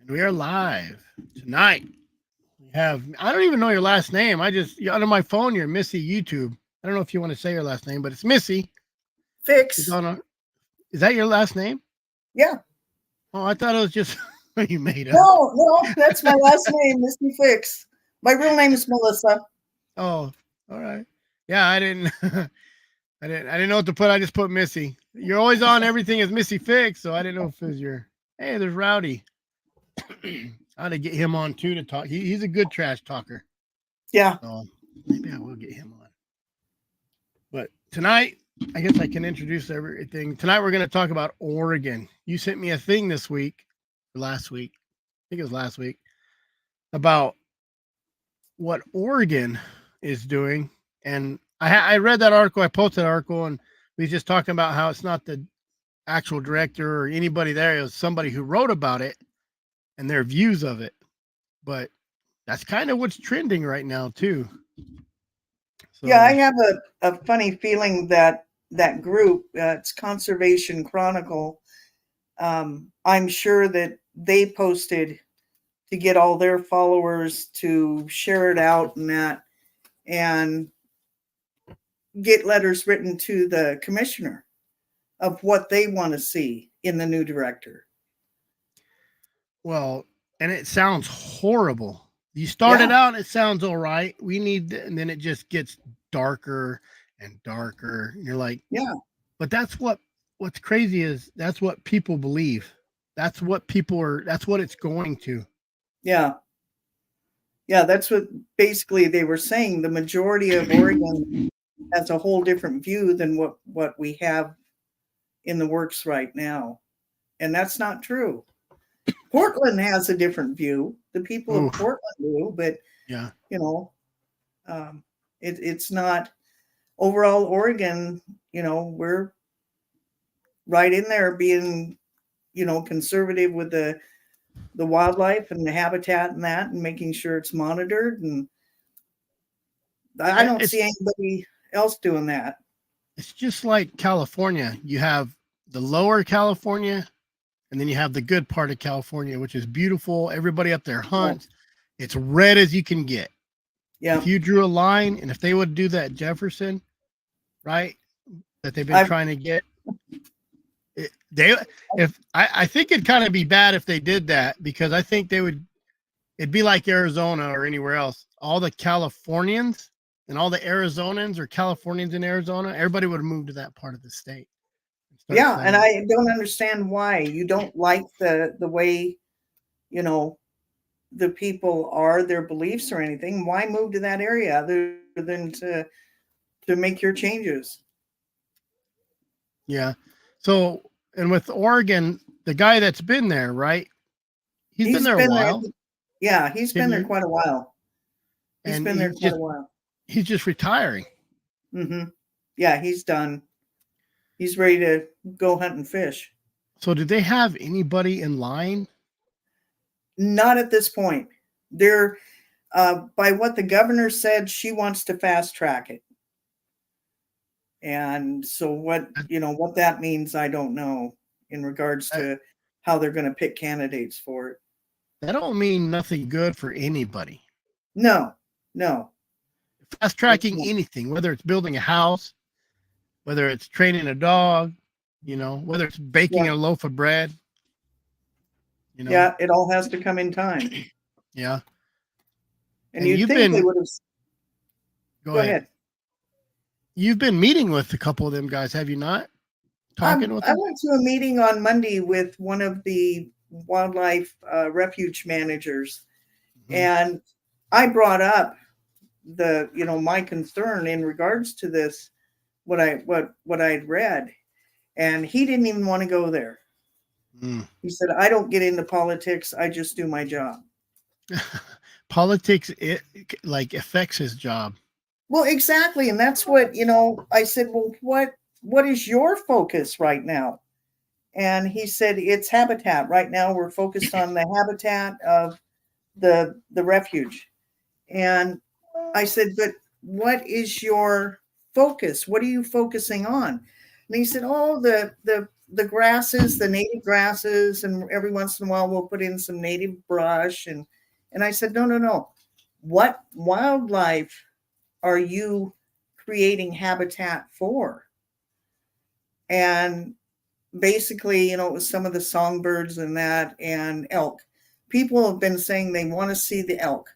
We are live tonight. We have, I don't even know your last name. Under my phone, you're Missy YouTube. I don't know if you want to say your last name, but it's Missy. Fix. Is that your last name? Yeah. Oh, I thought it was just you made up. No, that's my last name, Missy Fix. My real name is Melissa. Oh, all right. Yeah, I didn't I didn't know what to put. I just put Missy. You're always on everything as Missy Fix, so I didn't know if it was your. Hey, there's Rowdy. I ought to get him on too to talk. He's a good trash talker. Yeah. So maybe I will get him on. But tonight, I guess I can introduce everything. Tonight we're going to talk about Oregon. You sent me a thing this week, or last week. I think it was last week, about what Oregon is doing. And I read that article. I posted an article, and we was just talking about how it's not the actual director or anybody there. It was somebody who wrote about it and their views of it. But that's kind of what's trending right now too. So, yeah, I have a funny feeling that group, it's Conservation Chronicle, I'm sure that they posted to get all their followers to share it out and get letters written to the commissioner of what they want to see in the new director. Well, and it sounds horrible. You started out, it sounds all right. And then it just gets darker and darker. And you're like, yeah. But what's crazy is that's what people believe. That's what it's going to. Yeah. Yeah, that's what basically they were saying. The majority of Oregon has a whole different view than what we have in the works right now. And that's not true. Portland has a different view. The people of Portland do, but yeah, it's not overall Oregon. We're right in there being, conservative with the wildlife and the habitat and that, and making sure it's monitored. And I don't see anybody else doing that. It's just like California. You have the lower California, and then you have the good part of California, which is beautiful. Everybody up there hunts. Yeah. It's red as you can get. Yeah. If you drew a line, and if they would do that Jefferson, right, that they've been trying to get, I think it'd kind of be bad if they did that, because I think it'd be like Arizona or anywhere else. All the Californians and all the Arizonans or Californians in Arizona, everybody would have moved to that part of the state. Yeah, and I don't understand why you don't like the way, the people are, their beliefs or anything. Why move to that area other than to make your changes? Yeah. So, and with Oregon, the guy that's been there, right? He's been there a while. Yeah, he's been there quite a while. He's been there quite a while. He's just retiring. Mm-hmm. Yeah, he's done. He's ready to go hunt and fish. So do they have anybody in line? Not at this point. They're, by what the governor said, she wants to fast track it. And so what that means, I don't know in regards to how they're going to pick candidates for it. That don't mean nothing good for anybody. No. Fast tracking anything, whether it's building a house, whether it's training a dog, whether it's baking a loaf of bread. Yeah, it all has to come in time. Yeah. And you'd think they would have. Go ahead. You've been meeting with a couple of them guys, have you not? Talking with them? I went to a meeting on Monday with one of the wildlife refuge managers, and I brought up my concern in regards to this, what I'd read, and he didn't even want to go there. He said, "I don't get into politics. I just do my job." Politics, affects his job. Well, exactly. And that's what, I said, well, what is your focus right now? And he said, it's habitat. Right now, we're focused on the habitat of the refuge. And I said, but what is your focus? What are you focusing on? And he said, oh, the the grasses, the native grasses, and every once in a while we'll put in some native brush. And I said, no. What wildlife are you creating habitat for? And basically, it was some of the songbirds and that, and elk. People have been saying they want to see the elk.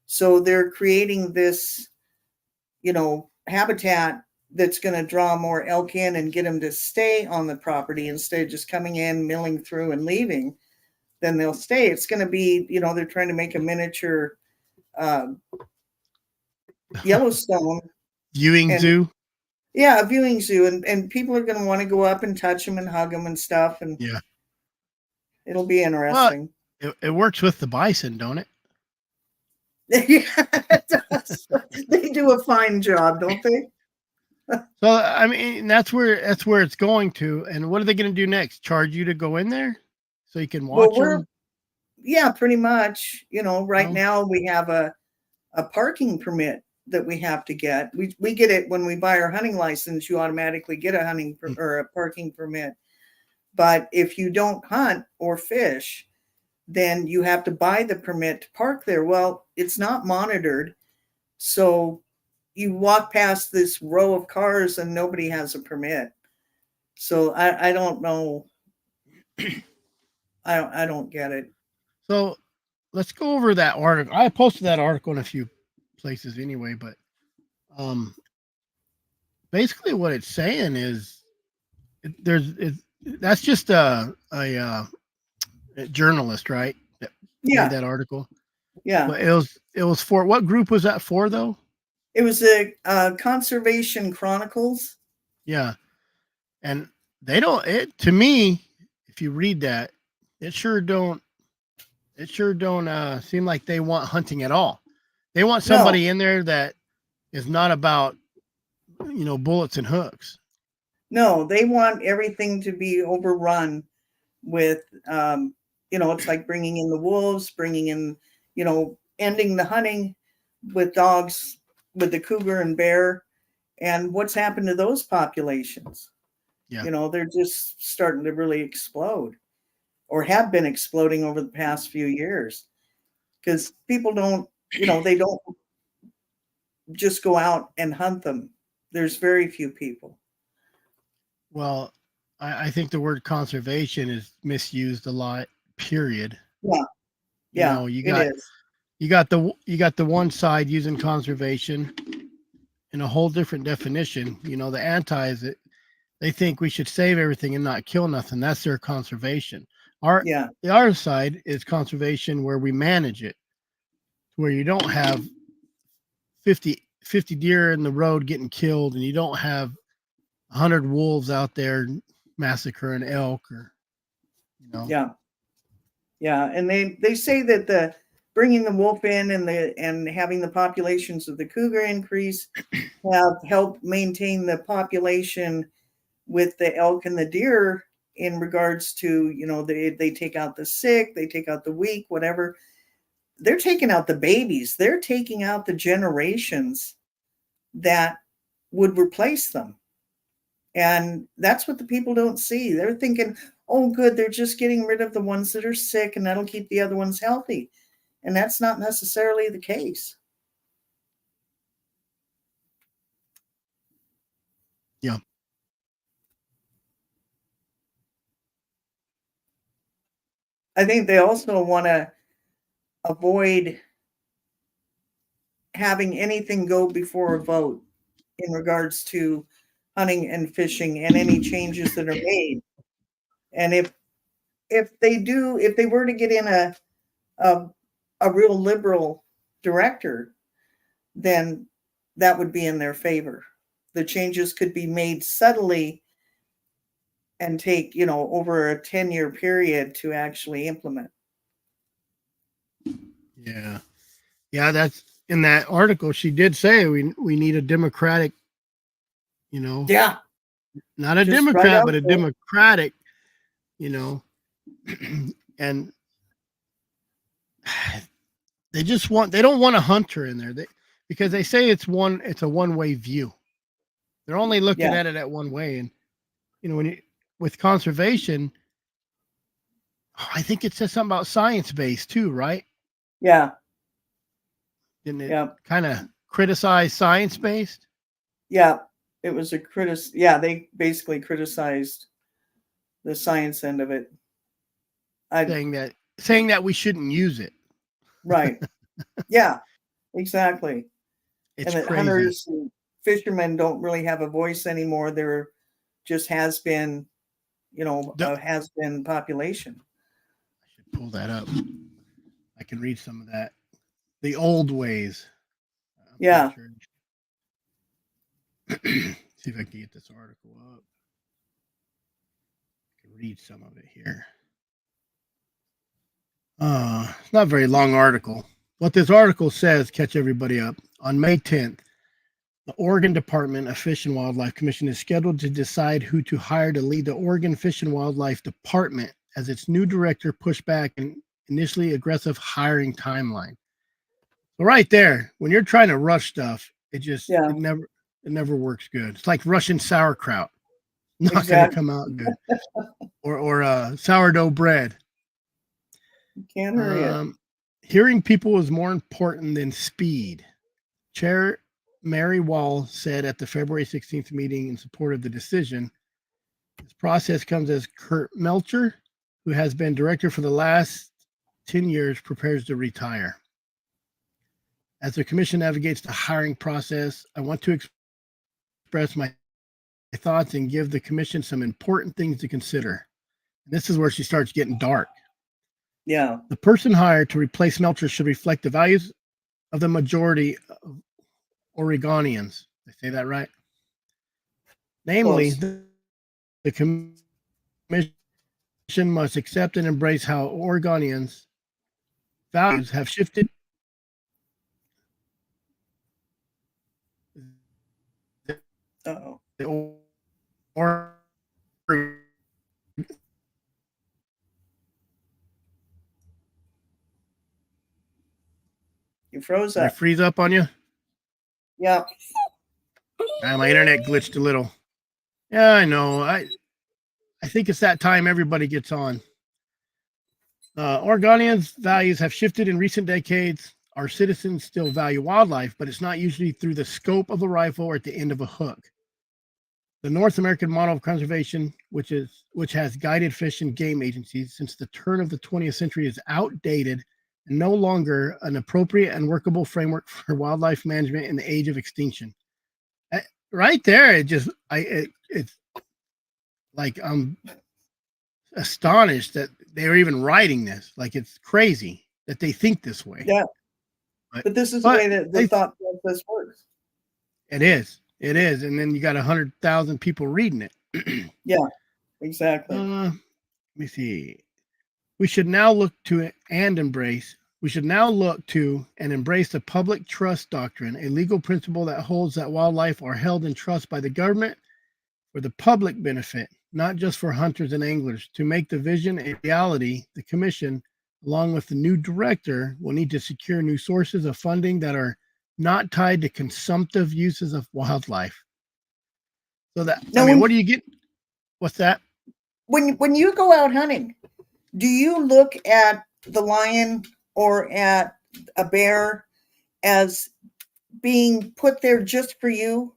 So they're creating this, habitat that's going to draw more elk in and get them to stay on the property instead of just coming in, milling through and leaving. Then they'll stay. It's going to be, they're trying to make a miniature Yellowstone viewing zoo. Yeah, a viewing zoo, and people are going to want to go up and touch them and hug them and stuff, and yeah, it'll be interesting. Well, it works with the bison, don't it? Yeah, it does. They do a fine job, don't they? So I mean, that's where it's going to. And what are they going to do next? Charge you to go in there so you can watch them? Yeah, pretty much. Right now we have a parking permit that we have to get. We get it when we buy our hunting license. You automatically get a hunting or a parking permit. But if you don't hunt or fish, then you have to buy the permit to park there. Well, it's not monitored. So you walk past this row of cars and nobody has a permit. So I don't know. I don't get it. So let's go over that article. I posted that article in a few places anyway, but basically what it's saying is that's just a journalist, right? That made that article. Yeah. But it was for what group was that for though? It was a Conservation Chronicles. Yeah. And they don't, to me, if you read that, it sure don't seem like they want hunting at all. They want somebody in there that is not about, bullets and hooks. No, they want everything to be overrun with, it's like bringing in the wolves, bringing in, ending the hunting with dogs, with the cougar and bear. And what's happened to those populations? Yeah. They're just starting to really explode, or have been exploding over the past few years, because people don't, they don't just go out and hunt them. There's very few people. Well, I think the word conservation is misused a lot, period. Yeah. Yeah. You got the one side using conservation in a whole different definition. The anti is it. They think we should save everything and not kill nothing. That's their conservation. The other side is conservation where we manage it, where you don't have 50 deer in the road getting killed, and you don't have 100 wolves out there massacring elk, or Yeah. And they say that the bringing the wolf in and having the populations of the cougar increase have helped maintain the population with the elk and the deer, in regards to, they take out the sick, they take out the weak, whatever. They're taking out the babies. They're taking out the generations that would replace them. And that's what the people don't see. They're thinking, oh, good, they're just getting rid of the ones that are sick, and that'll keep the other ones healthy. And that's not necessarily the case. Yeah. I think they also want to avoid having anything go before a vote in regards to hunting and fishing and any changes that are made. And if they were to get in a real liberal director, then that would be in their favor. The changes could be made subtly and take, over a 10-year period to actually implement. Yeah. Yeah, that's in that article. She did say we need a democratic, Yeah. Not a just Democrat, but a democratic, and they don't want a hunter in there. Because they say it's a one-way view. They're only looking at it at one way. And, when with conservation, I think it says something about science-based too, right? Yeah. Didn't it kind of criticize science-based? Yeah. It was a they basically criticized the science end of it. Saying that we shouldn't use it. Right. Yeah, exactly. It's and that crazy. Hunters and fishermen don't really have a voice anymore. There just has been, a has-been population. I should pull that up. I can read some of that. The old ways. Yeah. Sure. See if I can get this article up. I can read some of it here. It's not a very long article. What this article says, catch everybody up. On May 10th, the Oregon Department of Fish and Wildlife Commission is scheduled to decide who to hire to lead the Oregon Fish and Wildlife Department as its new director pushed back an initially aggressive hiring timeline. So right there, when you're trying to rush stuff, it never works good. It's like rushing sauerkraut. Not going to come out good. or sourdough bread. You can't hurry it. Hearing people is more important than speed. Chair Mary Wall said at the February 16th meeting in support of the decision. This process comes as Kurt Melcher, who has been director for the last 10 years, prepares to retire. As the commission navigates the hiring process, I want to express my thoughts and give the commission some important things to consider. And this is where she starts getting dark. Yeah. The person hired to replace Melcher should reflect the values of the majority of Oregonians. Did I say that right? Namely, the commission must accept and embrace how Oregonians' values have shifted. Uh-oh. You froze up. Did I freeze up on you? Yeah. My internet glitched a little. Yeah, I know. I think it's that time everybody gets on. Oregonians' values have shifted in recent decades. Our citizens still value wildlife, but it's not usually through the scope of a rifle or at the end of a hook. The North American model of conservation, which has guided fish and game agencies since the turn of the 20th century, is outdated and no longer an appropriate and workable framework for wildlife management in the age of extinction. Right there, it's like I'm astonished that they were even writing this. Like, it's crazy that they think this way. Yeah, but this is the way that the thought process works. It is. And then you got 100,000 people reading it. Yeah, exactly. Let me see. We should now look to and embrace the public trust doctrine, a legal principle that holds that wildlife are held in trust by the government for the public benefit, not just for hunters and anglers. To make the vision a reality, the commission, along with the new director, will need to secure new sources of funding that are not tied to consumptive uses of wildlife. So that, what do you get? What's that? When you go out hunting, do you look at the lion or at a bear as being put there just for you?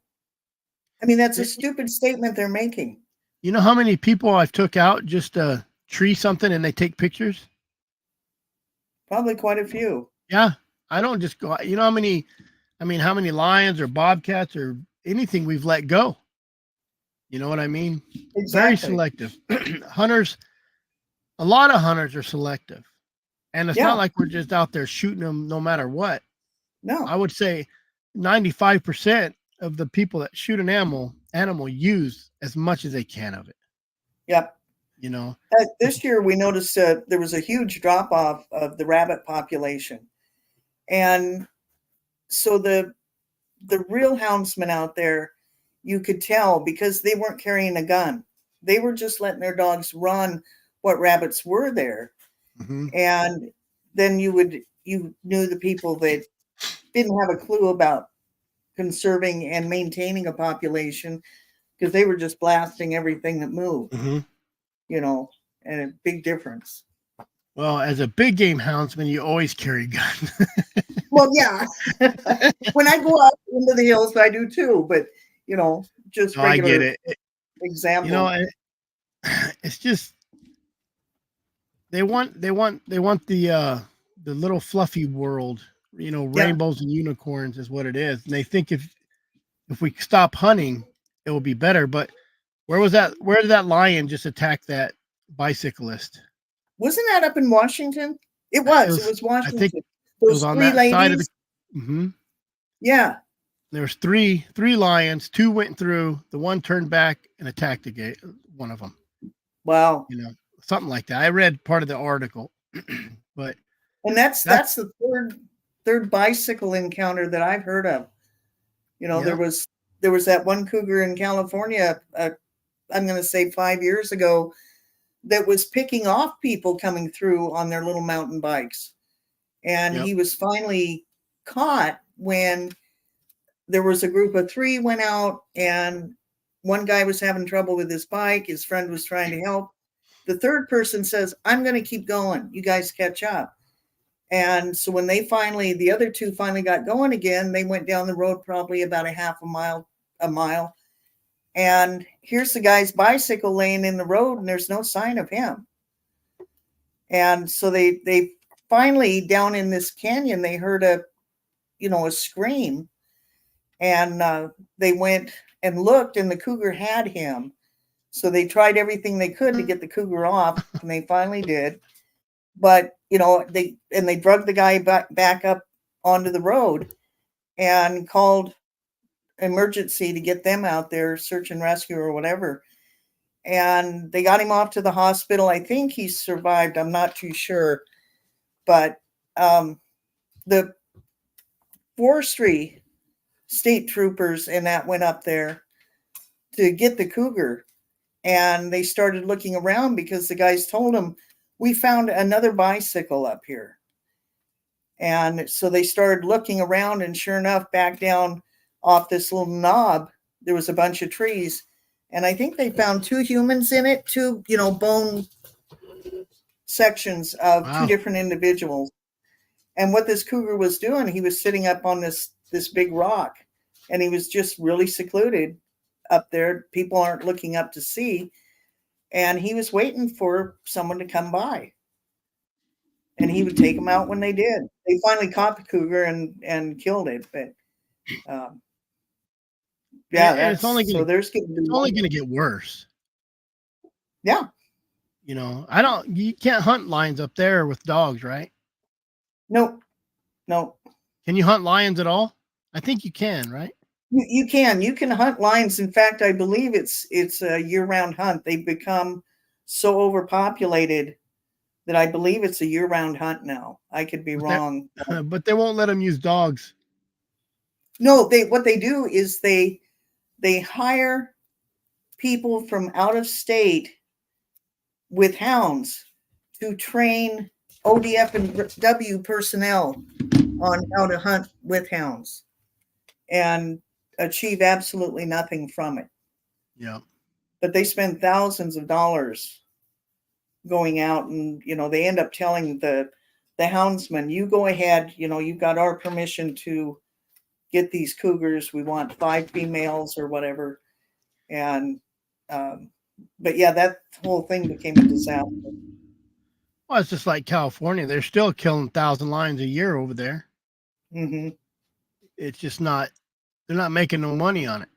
I mean, that's a stupid statement they're making. You know how many people I've took out just to tree something and they take pictures? Probably quite a few. Yeah. I don't just go, you know how many lions or bobcats or anything we've let go? You know what I mean? Exactly. Very selective. Hunters, a lot of hunters are selective. And it's not like we're just out there shooting them no matter what. No. I would say 95% of the people that shoot an animal use as much as they can of it. Yep. You know, this year we noticed there was a huge drop off of the rabbit population. And so the real houndsmen out there, you could tell because they weren't carrying a gun. They were just letting their dogs run what rabbits were there. Mm-hmm. And then you knew the people that didn't have a clue about conserving and maintaining a population because they were just blasting everything that moved. Mm-hmm. and a big difference. Well, as a big game houndsman, you always carry a gun. Well, yeah. When I go out into the hills, I do too, but just regular I get it. example. It's just they want the little fluffy world, rainbows and unicorns is what it is. And they think if we stop hunting, it will be better. But where did that lion just attack that bicyclist? Wasn't that up in Washington? It was Washington. I think those it was on that ladies. side of the. Mm-hmm. Yeah. There was three lions. Two went through. The one turned back and attacked one of them. Wow. Something like that. I read part of the article, but that's the third bicycle encounter that I've heard of. There was that one cougar in California. I'm going to say 5 years ago, that was picking off people coming through on their little mountain bikes, and he was finally caught when there was a group of 3 went out, and one guy was having trouble with his bike. His friend was trying to help. The third person says, "I'm going to keep going. You guys catch up." And so when the other 2 finally got going again, they went down the road probably about a mile. And here's the guy's bicycle laying in the road, and there's no sign of him. And so they finally, down in this canyon, they heard a scream, and they went and looked, and the cougar had him. So they tried everything they could to get the cougar off, and they finally did. But they drug the guy back up onto the road and called emergency to get them out there, search and rescue or whatever. And they got him off to the hospital. I think he survived. I'm not too sure. But the forestry state troopers and that went up there to get the cougar. And they started looking around because the guys told them, "We found another bicycle up here." And so they started looking around, and sure enough, back down off this little knob, there was a bunch of trees. And I think they found 2 humans in it, 2, bone sections of 2 different individuals. And what this cougar was doing, he was sitting up on this big rock, and he was just really secluded up there. People aren't looking up to see. And he was waiting for someone to come by. And he would take them out when they did. They finally caught the cougar and killed it. But it's only going to get worse. Yeah. You can't hunt lions up there with dogs, right? No. Can you hunt lions at all? I think you can, right? You can hunt lions. In fact, I believe it's a year-round hunt. They've become so overpopulated that I believe it's a year-round hunt now. I could be wrong. But they won't let them use dogs. No, what they do is they hire people from out of state with hounds to train ODF and W personnel on how to hunt with hounds and achieve absolutely nothing from it. Yeah. But they spend thousands of dollars going out, and they end up telling the houndsman, "You go ahead, you've got our permission to get these cougars. We want 5 females or whatever." And but yeah, that whole thing became a disaster. Well, it's just like California. They're still killing 1,000 lions a year over there. Mm-hmm. It's just not. They're not making no money on it.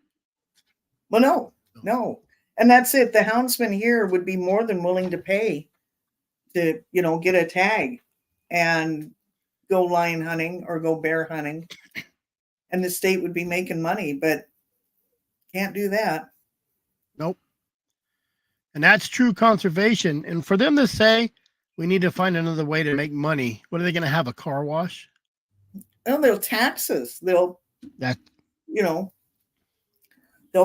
Well, no. And that's it. The houndsman here would be more than willing to pay to, get a tag and go lion hunting or go bear hunting. And the state would be making money, but can't do that. Nope. And that's true conservation. And for them to say we need to find another way to make money, what are they going to have, a car wash? Well, they'll taxes. They'll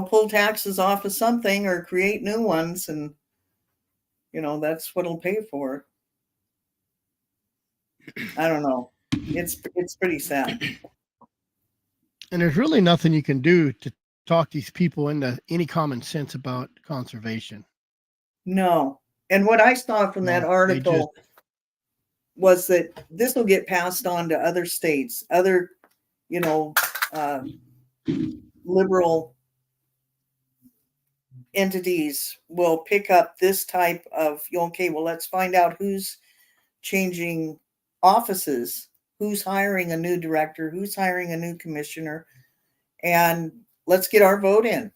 pull taxes off of something or create new ones, and that's what'll pay for it. I don't know. It's pretty sad. And there's really nothing you can do to talk these people into any common sense about conservation. No. And what I saw from that No, article was that this will get passed on to other states, other, liberal entities will pick up this type of, okay, well, let's find out who's changing offices, who's hiring a new director, who's hiring a new commissioner, and let's get our vote in.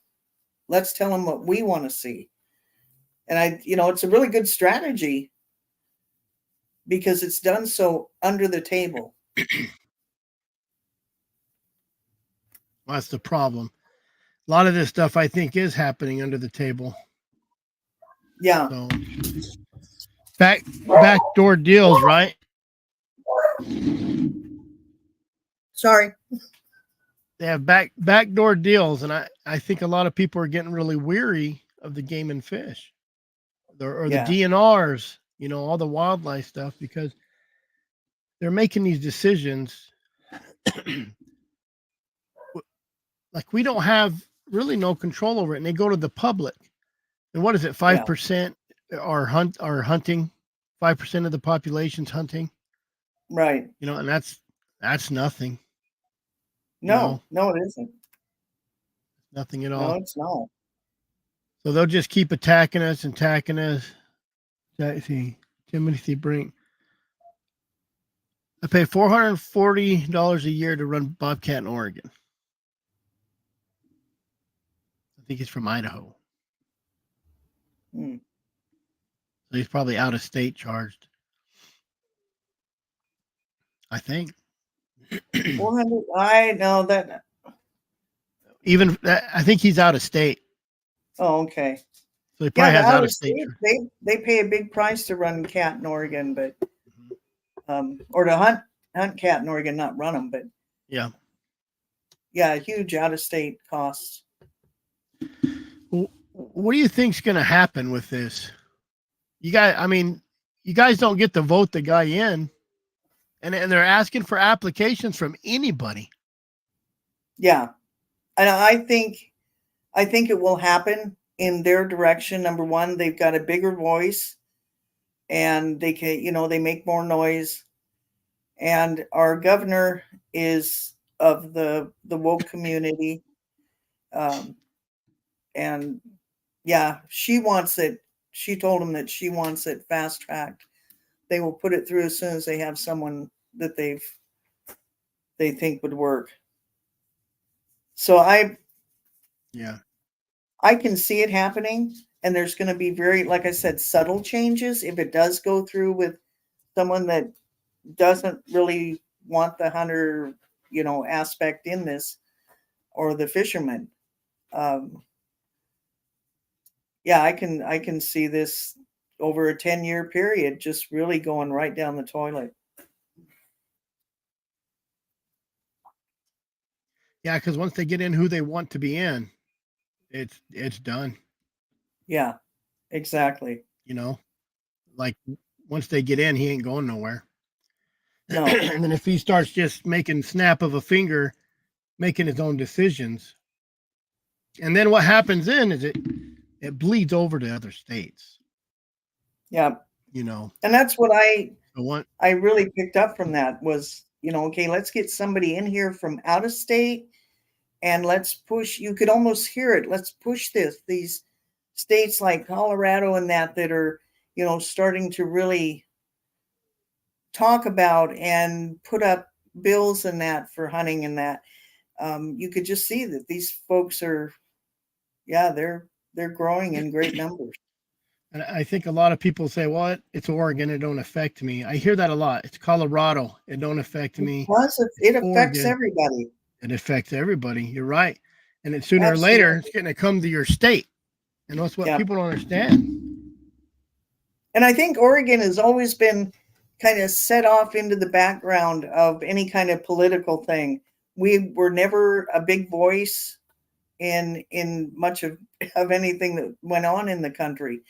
Let's tell them what we want to see. And it's a really good strategy because it's done so under the table. Well, that's the problem. A lot of this stuff, I think, is happening under the table. Yeah. So, backdoor deals, right? Sorry. They have backdoor deals, and I think a lot of people are getting really weary of the game and fish, or the DNRs, all the wildlife stuff, because they're making these decisions. Like, we don't have really no control over it, and they go to the public. And what is it? 5% are hunting. 5% of the population's hunting. Right. And that's nothing. No, it isn't. Nothing at all. No, it's not. So they'll just keep attacking us. See, Timothy Brink. I pay $440 a year to run bobcat in Oregon. I think he's from Idaho. So he's probably out of state charged. I think. 400. I know that. Even I think he's out of state. Oh, okay. So he probably has out of state. They pay a big price to run cat in Oregon, but or to hunt cat in Oregon, not run them, but huge out of state costs. What do you think's going to happen with this? You guys don't get to vote the guy in, and they're asking for applications from anybody. Yeah, and I think it will happen in their direction. Number one, they've got a bigger voice, and they can, they make more noise. And our governor is of the woke community, and she wants it. She told him that she wants it fast tracked. They will put it through as soon as they have someone that they think would work. So I can see it happening, and there's going to be very, like I said, subtle changes if it does go through with someone that doesn't really want the hunter, aspect in this, or the fisherman. I can see this over a 10-year period just really going right down the toilet. Yeah, because once they get in who they want to be in, it's done. Yeah, exactly. Like, once they get in, he ain't going nowhere. No. And then if he starts just making snap of a finger, making his own decisions, and then what happens then is it bleeds over to other states. Yeah. And that's what I really picked up from that was, okay, let's get somebody in here from out of state, and let's push. You could almost hear it. Let's push these states like Colorado and that are, starting to really talk about and put up bills and that for hunting and that. You could just see that these folks are, they're growing in great numbers. And I think a lot of people say, well, it's Oregon, it don't affect me. I hear that a lot. It's Colorado, it don't affect me. It affects everybody. It affects everybody. You're right. And then sooner or later, it's going to come to your state. And that's what people don't understand. And I think Oregon has always been kind of set off into the background of any kind of political thing. We were never a big voice in much of anything that went on in the country.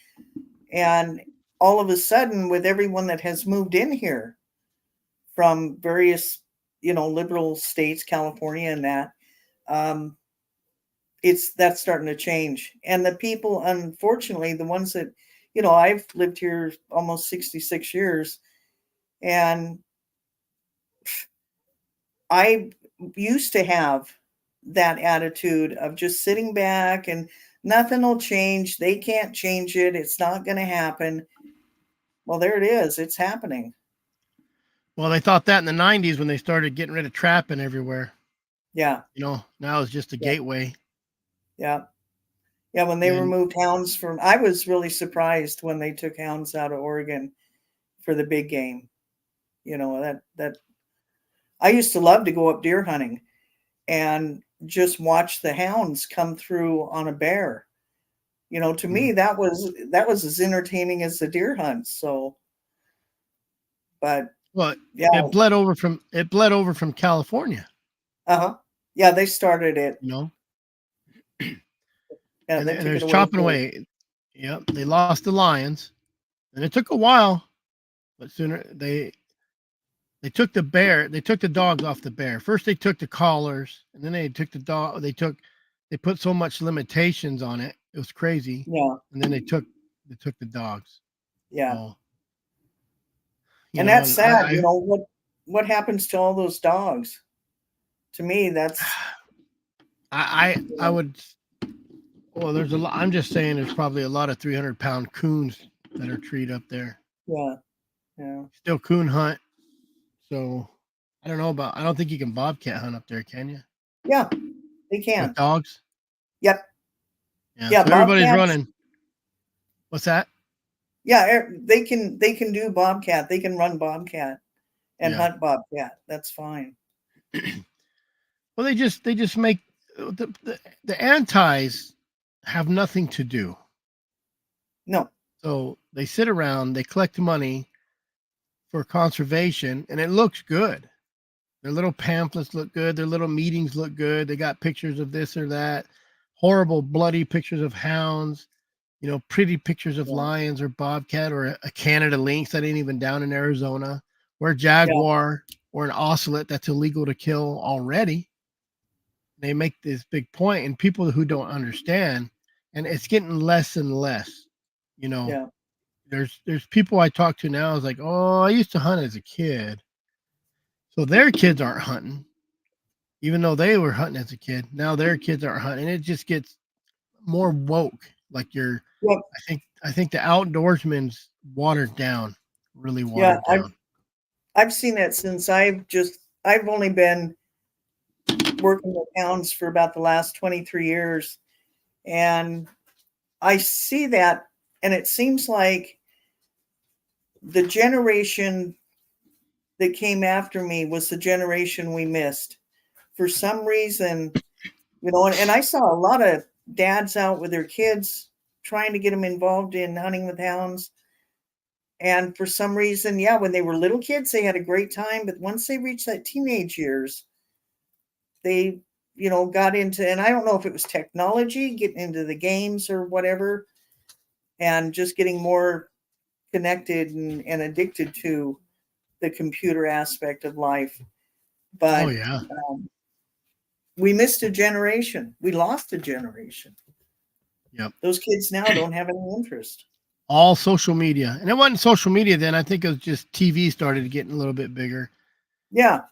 And all of a sudden, with everyone that has moved in here from various, liberal states, California and that, that's starting to change. And the people, unfortunately, the ones that, I've lived here almost 66 years, and I used to have that attitude of just sitting back and nothing will change. They can't change it. It's not going to happen. Well, there it is. It's happening. Well, they thought that in the 90s when they started getting rid of trapping everywhere. Yeah. Now it's just a gateway. Yeah. Yeah. When they removed hounds I was really surprised when they took hounds out of Oregon for the big game. That I used to love to go up deer hunting and just watch the hounds come through on a bear. To me, that was as entertaining as the deer hunts. So, but yeah, it bled over from California. Yeah, they started it. Yeah, and there's chopping away. Yep, they lost the lions, and it took a while, but sooner they took the dogs off the bear. First they took the collars, and then they took the dog. They put so much limitations on it. It was crazy. Yeah. And then they took the dogs. Yeah. So, and that's sad. What happens to all those dogs? To me, that's. I would. Well, there's a lot. I'm just saying, there's probably a lot of 300-pound coons that are treed up there. Yeah. Yeah. Still coon hunt. So I don't think you can bobcat hunt up there, can you? Yeah, they can. With dogs? Yep. Yeah, so everybody's running. What's that? Yeah, they can do bobcat. They can run bobcat and hunt bobcat. That's fine. Well, they just make the antis have nothing to do. No. So they sit around, they collect money for conservation, and it looks good. Their little pamphlets look good. Their little meetings look good. They got pictures of this or that, horrible, bloody pictures of hounds, pretty pictures of lions or bobcat or a Canada lynx that ain't even down in Arizona, or a jaguar or an ocelot that's illegal to kill already. They make this big point, and people who don't understand, and it's getting less and less. There's people I talk to now is like, oh, I used to hunt as a kid. So their kids aren't hunting, even though they were hunting as a kid. Now their kids aren't hunting. It just gets more woke. Like I think the outdoorsman's watered down, really watered down. I've seen it since I've only been working with hounds for about the last 23 years. And I see that, and it seems like the generation that came after me was the generation we missed for some reason, and I saw a lot of dads out with their kids trying to get them involved in hunting with hounds. And for some reason, when they were little kids, they had a great time. But once they reached that teenage years, they, got into, and I don't know if it was technology, getting into the games or whatever, and just getting more connected and addicted to the computer aspect of life. But we missed a generation. We lost a generation. Yep. Those kids now don't have any interest. All social media. And it wasn't social media then. I think it was just TV started getting a little bit bigger. Yeah.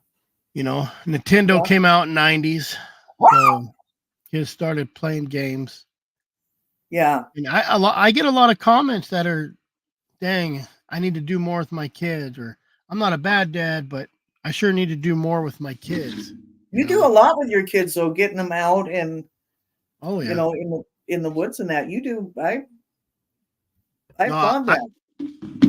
Nintendo came out in the 90s. So kids started playing games. Yeah. And I get a lot of comments that are, dang, I need to do more with my kids, or I'm not a bad dad, but I sure need to do more with my kids. You do a lot with your kids, though, getting them out and, in the woods and that. You do. I found that.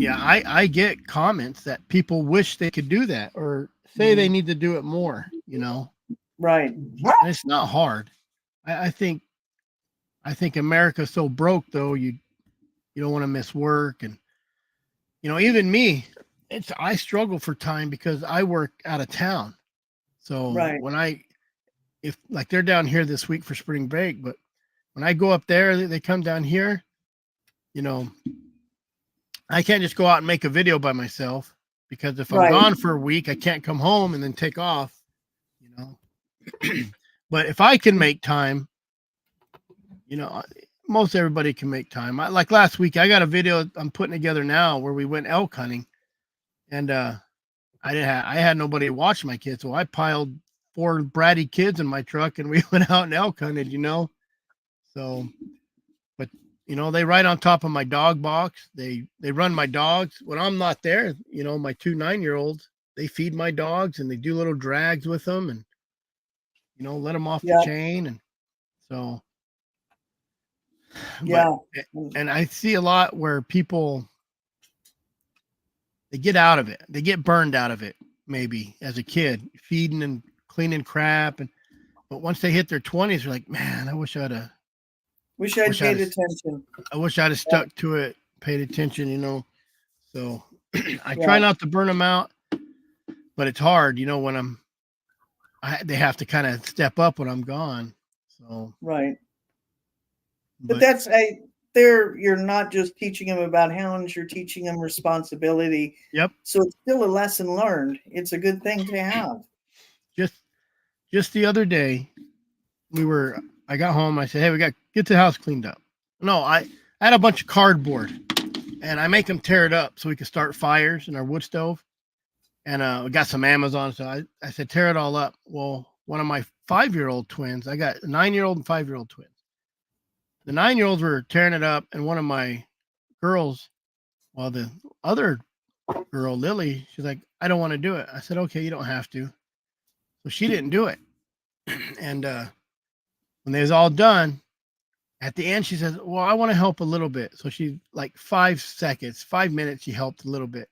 I get comments that people wish they could do that, or say they need to do it more, Right. And it's not hard. I think America's so broke, though, you don't want to miss work. And, even me, I struggle for time because I work out of town. So when if they're down here this week for spring break, but when I go up there, they come down here, I can't just go out and make a video by myself, because if I'm gone for a week, I can't come home and then take off, But if I can make time, most everybody can make time. Like last week, I got a video I'm putting together now where we went elk hunting, and I had nobody to watch my kids, so I piled 4 bratty kids in my truck, and we went out and elk hunted. So, but they ride on top of my dog box. They run my dogs when I'm not there. My 2 9-year-olds, they feed my dogs and they do little drags with them, and let them off the chain, and so. Yeah. And I see a lot where people, they get out of it. They get burned out of it, maybe as a kid, feeding and cleaning crap. But once they hit their 20s, they're like, man, I wish I'd paid attention. I wish I'd have stuck to it, paid attention, So I try not to burn them out, but it's hard, when they have to kind of step up when I'm gone. So. Right. But that's you're not just teaching them about hounds, you're teaching them responsibility. Yep. So it's still a lesson learned. It's a good thing to have. Just the other day, I got home, I said, hey, we got to get the house cleaned up. No, I had a bunch of cardboard, and I make them tear it up so we can start fires in our wood stove. And we got some Amazon, so I said, tear it all up. Well, one of my 5-year-old twins, I got a 9-year-old and 5-year-old twins. The 9-year-olds were tearing it up, and one of my girls, the other girl, Lily, she's like, I don't want to do it. I said, okay, you don't have to. So she didn't do it. And when they was all done, at the end, she says, well, I want to help a little bit. So she, like 5 minutes, she helped a little bit.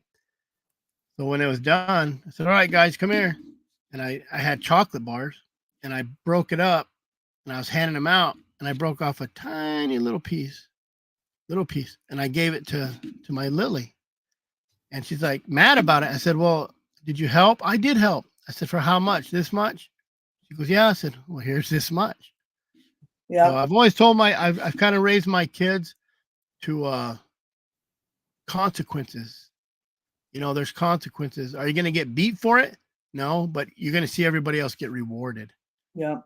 So when it was done, I said, all right, guys, come here. And I had chocolate bars, and I broke it up, and I was handing them out. And I broke off a tiny little piece, and I gave it to my Lily. And she's like mad about it. I said, well, did you help? I did help. I said, for how much? This much? She goes, yeah. I said, well, here's this much. Yeah. So I've always told I've kind of raised my kids to consequences. There's consequences. Are you going to get beat for it? No, but you're going to see everybody else get rewarded. Yeah.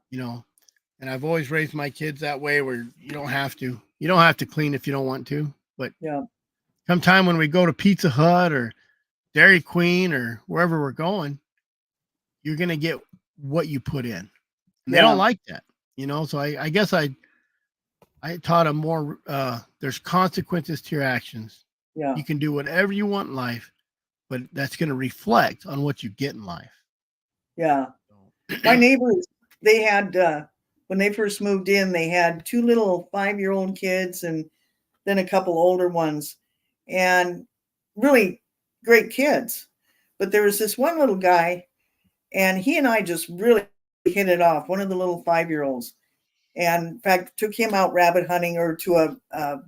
And I've always raised my kids that way, where you don't have to clean if you don't want to, but come time when we go to Pizza Hut or Dairy Queen or wherever we're going, you're going to get what you put in. And they don't like that, so I guess I taught them more, there's consequences to your actions. Yeah. You can do whatever you want in life, but that's going to reflect on what you get in life. Yeah. My neighbors, they had, when they first moved in, they had 2 little 5-year-old kids and then a couple older ones, and really great kids. But there was this one little guy, and he and I just really hit it off, one of the little 5-year-olds. And in fact, took him out rabbit hunting, or to a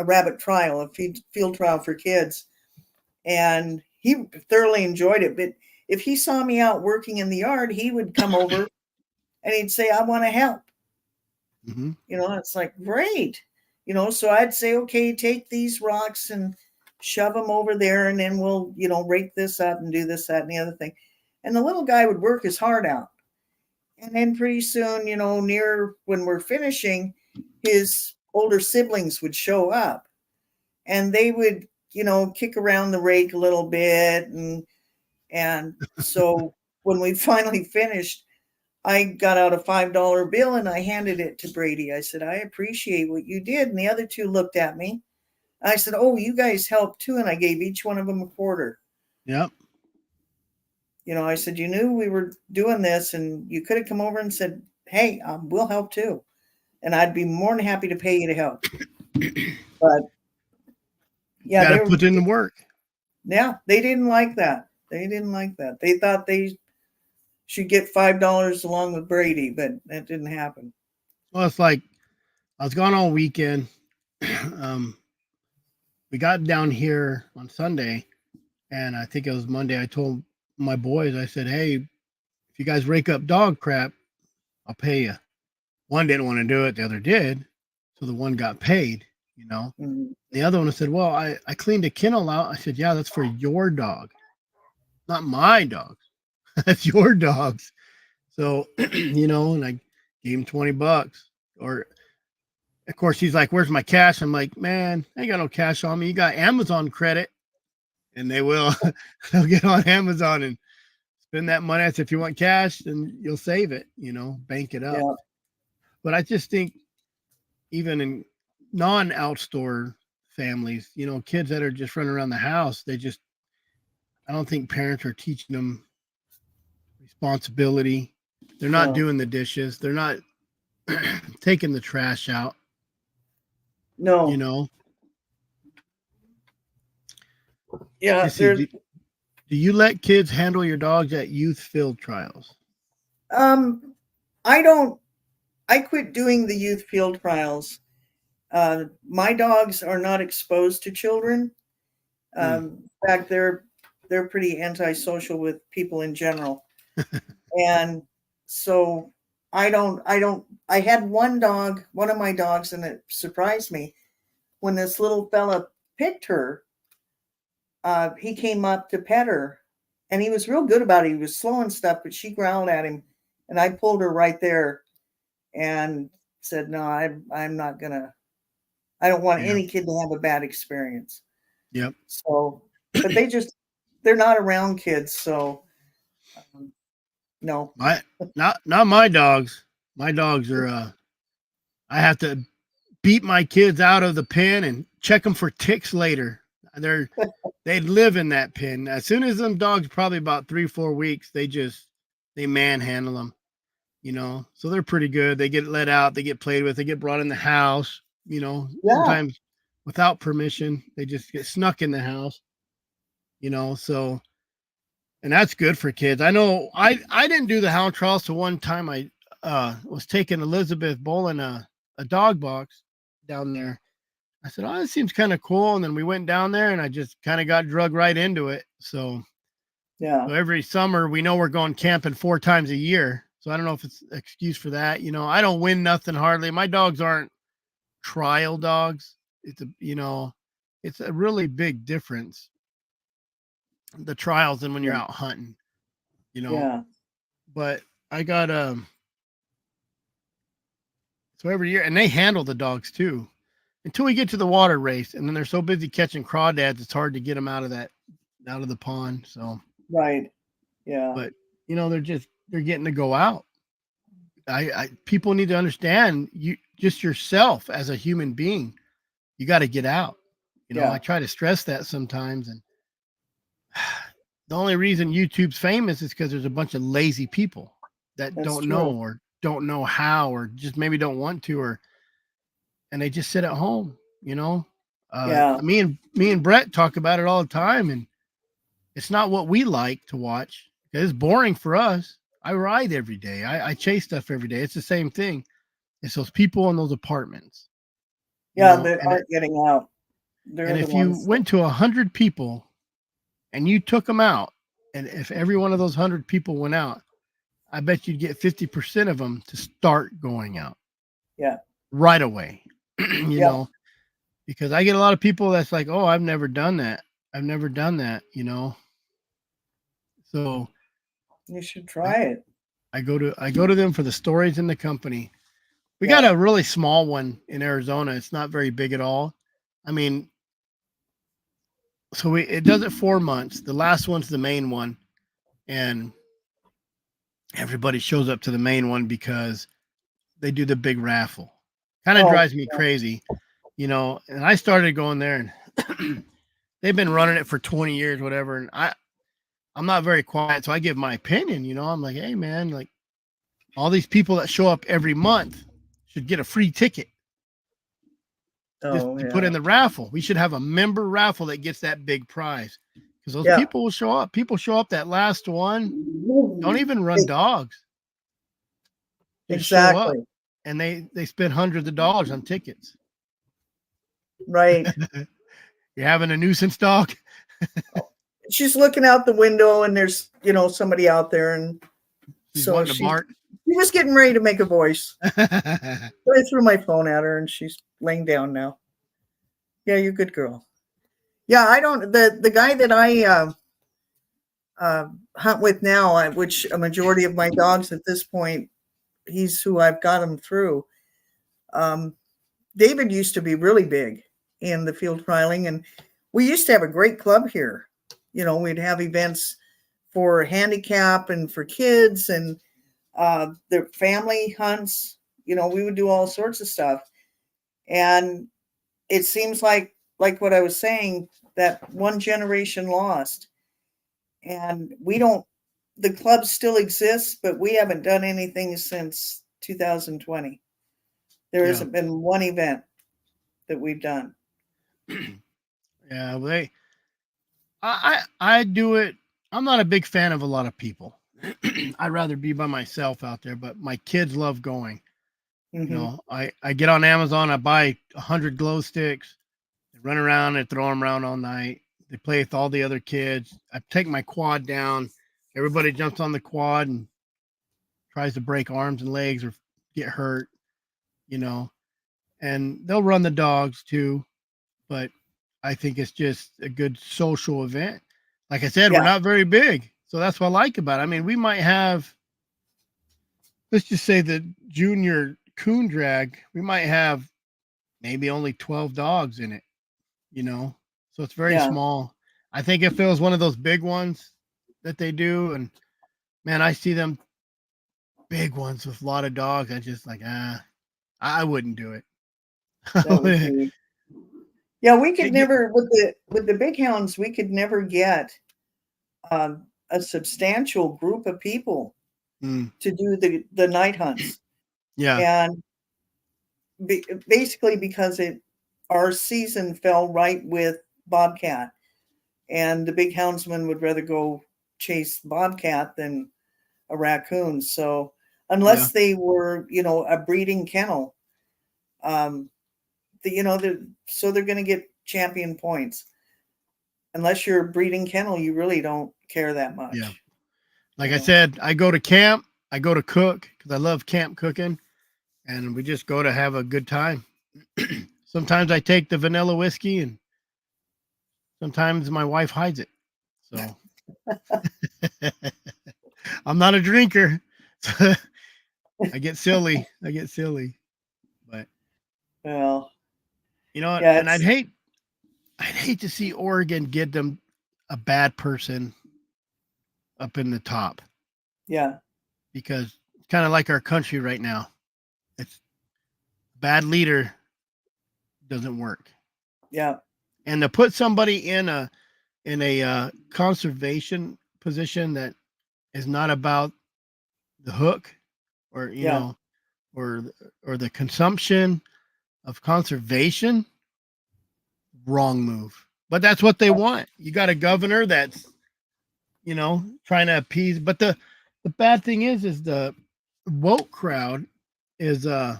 rabbit trial, a field trial for kids. And he thoroughly enjoyed it. But if he saw me out working in the yard, he would come over and he'd say, I want to help. Mm-hmm. It's like, great. So I'd say, okay, take these rocks and shove them over there, and then we'll, rake this up and do this, that, and the other thing. And the little guy would work his heart out. And then pretty soon, near when we're finishing, his older siblings would show up, and they would, kick around the rake a little bit. And so when we finally finished, I got out a $5 bill and I handed it to Brady. I said, I appreciate what you did. And the other 2 looked at me. I said, oh, you guys helped too. And I gave each one of them a quarter. Yep. I said, you knew we were doing this, and you could have come over and said, hey, we'll help too. And I'd be more than happy to pay you to help. But yeah, they put in the work. Yeah, they didn't like that. They thought they should get $5 along with Brady, but that didn't happen. Well, it's like I was gone all weekend. We got down here on Sunday, and I think it was Monday. I told my boys, I said, hey, if you guys rake up dog crap, I'll pay you. One didn't want to do it, the other did. So the one got paid, Mm-hmm. The other one said, well, I cleaned a kennel out. I said, yeah, that's for your dog, not my dogs. That's your dogs. So, and I gave him $20, or of course, he's like, "Where's my cash?" I'm like, "Man, I ain't got no cash on me. You got Amazon credit." And they will. They'll get on Amazon and spend that money. I said, if you want cash, then you'll save it, bank it up. Yeah. But I just think even in non-outdoor families, kids that are just running around the house, I don't think parents are teaching them responsibility. They're not doing the dishes. They're not taking the trash out. No. Yeah. Missy, do you let kids handle your dogs at youth field trials? I quit doing the youth field trials. My dogs are not exposed to children. In fact, they're pretty antisocial with people in general. And so I had one of my dogs, and it surprised me when this little fella picked her. He came up to pet her, and he was real good about it. He was slow and stuff, but she growled at him, and I pulled her right there and said, "No, I'm not gonna. I don't want any kid to have a bad experience." Yep. So, but they're not around kids, so no. Not my dogs. My dogs are. I have to beat my kids out of the pen and check them for ticks later. They live in that pen. As soon as them dogs, probably about 3-4 weeks, they manhandle them. So they're pretty good. They get let out, they get played with, they get brought in the house, sometimes without permission. They just get snuck in the house, so, and that's good for kids. I know I didn't do the hound trials. So one time I was taking Elizabeth Bolin a dog box down there. I said, "Oh, this seems kind of cool." And then we went down there and I just kind of got drugged right into it. So every summer we know we're going camping 4 times a year. So I don't know if it's an excuse for that. I don't win nothing hardly. My dogs aren't trial dogs. It's a really big difference, the trials, than when you're out hunting, but I got, so every year, and they handle the dogs too, until we get to the water race. And then they're so busy catching crawdads, it's hard to get them out of the pond. So, right. Yeah. But, they're getting to go out. People need to understand, you just yourself as a human being, you got to get out. I try to stress that sometimes. And the only reason YouTube's famous is because there's a bunch of lazy people that don't know, or don't know how, or just maybe don't want to, and they just sit at home, Me and Brett talk about it all the time, and it's not what we like to watch. It's boring for us. I ride every day. I chase stuff every day. It's the same thing. It's those people in those apartments. That aren't getting out. And if you went to 100 people and you took them out, and if every one of those 100 people went out, I bet you'd get 50% of them to start going out. Yeah. Right away. Because I get a lot of people that's like, "Oh, I've never done that. I've never done that," So you should try it. I go to them for the stories in the company. We got a really small one in Arizona. It's not very big at all. I mean, so it does it 4 months. The last one's the main one, and everybody shows up to the main one because they do the big raffle. Kind of drives me crazy, and I started going there, and they've been running it for 20 years, whatever. And I'm not very quiet, so I give my opinion. I'm like, "Hey, man, like, all these people that show up every month should get a free ticket to put in the raffle. We should have a member raffle that gets that big prize, because those people will show up. People show up that last one, don't even run dogs. Just show up, and they spend hundreds of dollars on tickets." Right. You're having a nuisance dog? She's looking out the window, and there's, somebody out there, and she's wanting to bark. She was getting ready to make a voice. I threw my phone at her, and she's laying down now. Yeah, you're a good girl. Yeah, I don't. The guy that I hunt with now, which a majority of my dogs at this point, he's who I've got them through. David used to be really big in the field trialing, and we used to have a great club here. We'd have events for handicap and for kids and their family hunts. We would do all sorts of stuff. And it seems like what I was saying, that one generation lost. And the club still exists, but we haven't done anything since 2020. There hasn't been one event that we've done. Yeah, I do it. I'm not a big fan of a lot of people. I'd rather be by myself out there, but my kids love going. Mm-hmm. I get on Amazon, I buy 100 glow sticks, they run around and throw them around all night. They play with all the other kids. I take my quad down. Everybody jumps on the quad and tries to break arms and legs or get hurt, and they'll run the dogs too. But I think it's just a good social event. Like I said, we're not very big. So that's what I like about it. I mean, we might have, let's just say the junior coon drag, we might have maybe only 12 dogs in it, So it's very small. I think if it was one of those big ones that they do, and man, I see them big ones with a lot of dogs, I just like, I wouldn't do it. That would be. Yeah, we could never with the big hounds. We could never get a substantial group of people to do the night hunts. Yeah, and basically because our season fell right with bobcat, and the big houndsman would rather go chase bobcat than a raccoon. So unless they were, a breeding kennel, so they're going to get champion points. Unless you're a breeding kennel, you really don't care that much. Yeah. Like I said, I go to camp, I go to cook because I love camp cooking, and we just go to have a good time. Sometimes I take the vanilla whiskey, and sometimes my wife hides it. So I'm not a drinker. I get silly. But well, and I'd hate to see Oregon get them a bad person up in the top. Yeah. Because it's kind of like our country right now. It's bad leader doesn't work. Yeah. And to put somebody in a conservation position that is not about the hook or or the consumption of conservation, wrong move. But that's what they want. You got a governor that's trying to appease, but the bad thing is the woke crowd is they're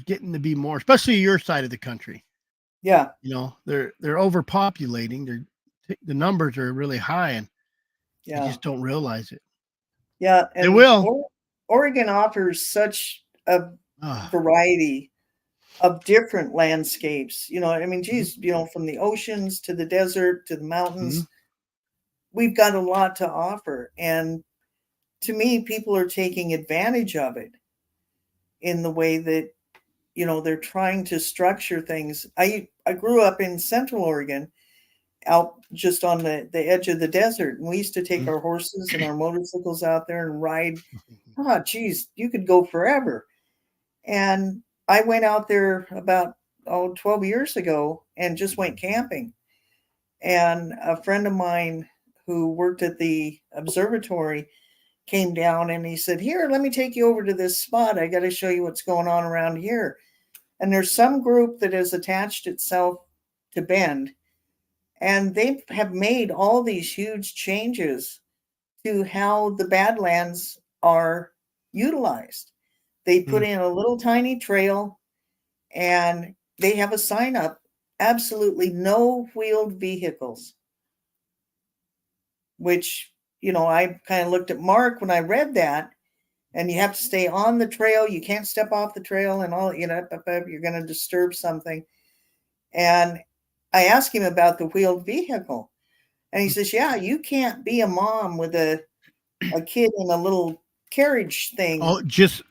getting to be more, especially your side of the country. Yeah. They're overpopulating. The numbers are really high, and they just don't realize it. Yeah, and they will. Oregon offers such a variety of different landscapes. I mean, geez, from the oceans to the desert to the mountains, we've got a lot to offer. And to me, people are taking advantage of it in the way that, they're trying to structure things. I grew up in Central Oregon, out just on the edge of the desert. And we used to take our horses and our motorcycles out there and ride. Oh, geez, you could go forever. And I went out there about 12 years ago and just went camping. And a friend of mine who worked at the observatory came down and he said, "Here, let me take you over to this spot. I got to show you what's going on around here." And there's some group that has attached itself to Bend, and they have made all these huge changes to how the Badlands are utilized. They put in a little tiny trail, and they have a sign up, absolutely no wheeled vehicles, which, I kind of looked at Mark when I read that, and you have to stay on the trail. You can't step off the trail and all, you're going to disturb something. And I asked him about the wheeled vehicle, and he says, "Yeah, you can't be a mom with a kid in a little carriage thing. Oh, just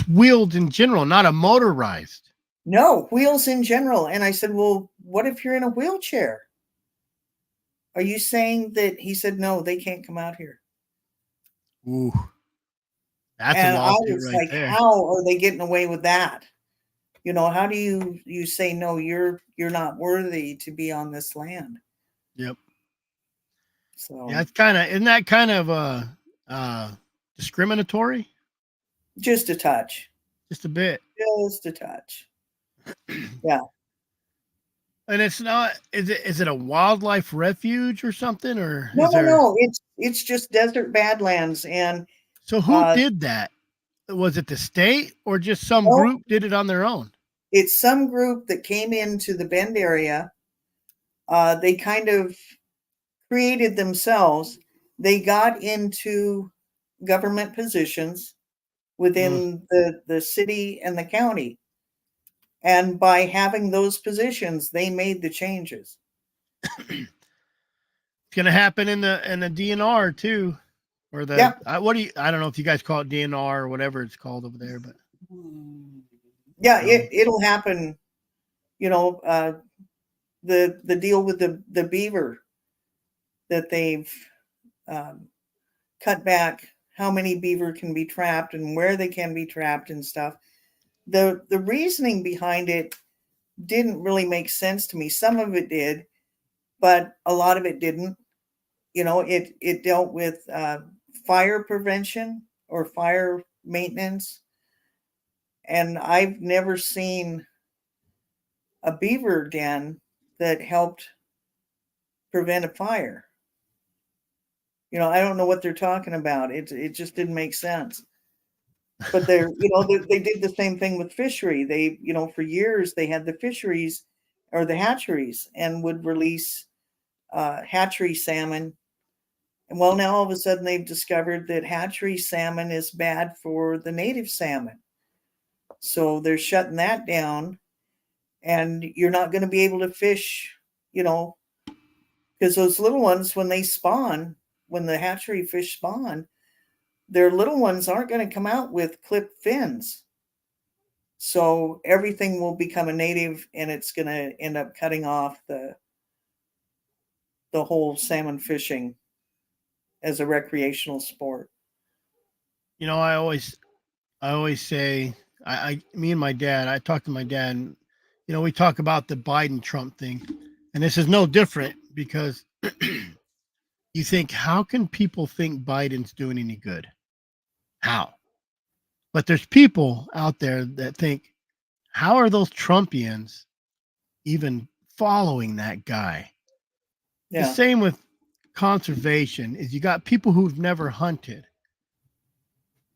wheeled in general, not a motorized. No, wheels in general. And I said, well, what if you're in a wheelchair? Are you saying that? He said, no, they can't come out here. Ooh, that's and a I lawsuit was right like, there. how are they getting away with that? You know, how do you say, no, you're not worthy to be on this land? Yep. So yeah, isn't that kind of discriminatory? just a touch. Just a bit. Just a touch. Yeah. And it's not. Is it a wildlife refuge or something? Or No. It's just desert badlands. And so who did that? Was it the state or just some no, group did it on their own? it's some group that came into the Bend area. They kind of created themselves. They got into government positions within the city and the county. And by having those positions, they made the changes. It's gonna happen in the DNR too, or the I don't know if you guys call it DNR or whatever it's called over there, but yeah, it'll happen. You know, the deal with the beaver that they've cut back how many beaver can be trapped and where they can be trapped and stuff. The reasoning behind it didn't really make sense to me. Some of it did, but a lot of it didn't. You know, it dealt with fire prevention or fire maintenance. And I've never seen a beaver den that helped prevent a fire. You know, I don't know what they're talking about. It just didn't make sense. But they're, you know, they did the same thing with fishery. They, you know, for years they had the fisheries or the hatcheries and would release hatchery salmon. And well, now all of a sudden they've discovered that hatchery salmon is bad for the native salmon. So they're shutting that down, and you're not going to be able to fish, you know, because those little ones, when they spawn, when the hatchery fish spawn, their little ones aren't going to come out with clipped fins. So everything will become a native, and it's going to end up cutting off the whole salmon fishing as a recreational sport. You know, I always say, me and my dad, I talk to my dad, and, you know, we talk about the Biden Trump thing, and this is no different because you think, how can people think Biden's doing any good? How? But there's people out there that think, how are those Trumpians even following that guy? Yeah. The same with conservation is you got people who've never hunted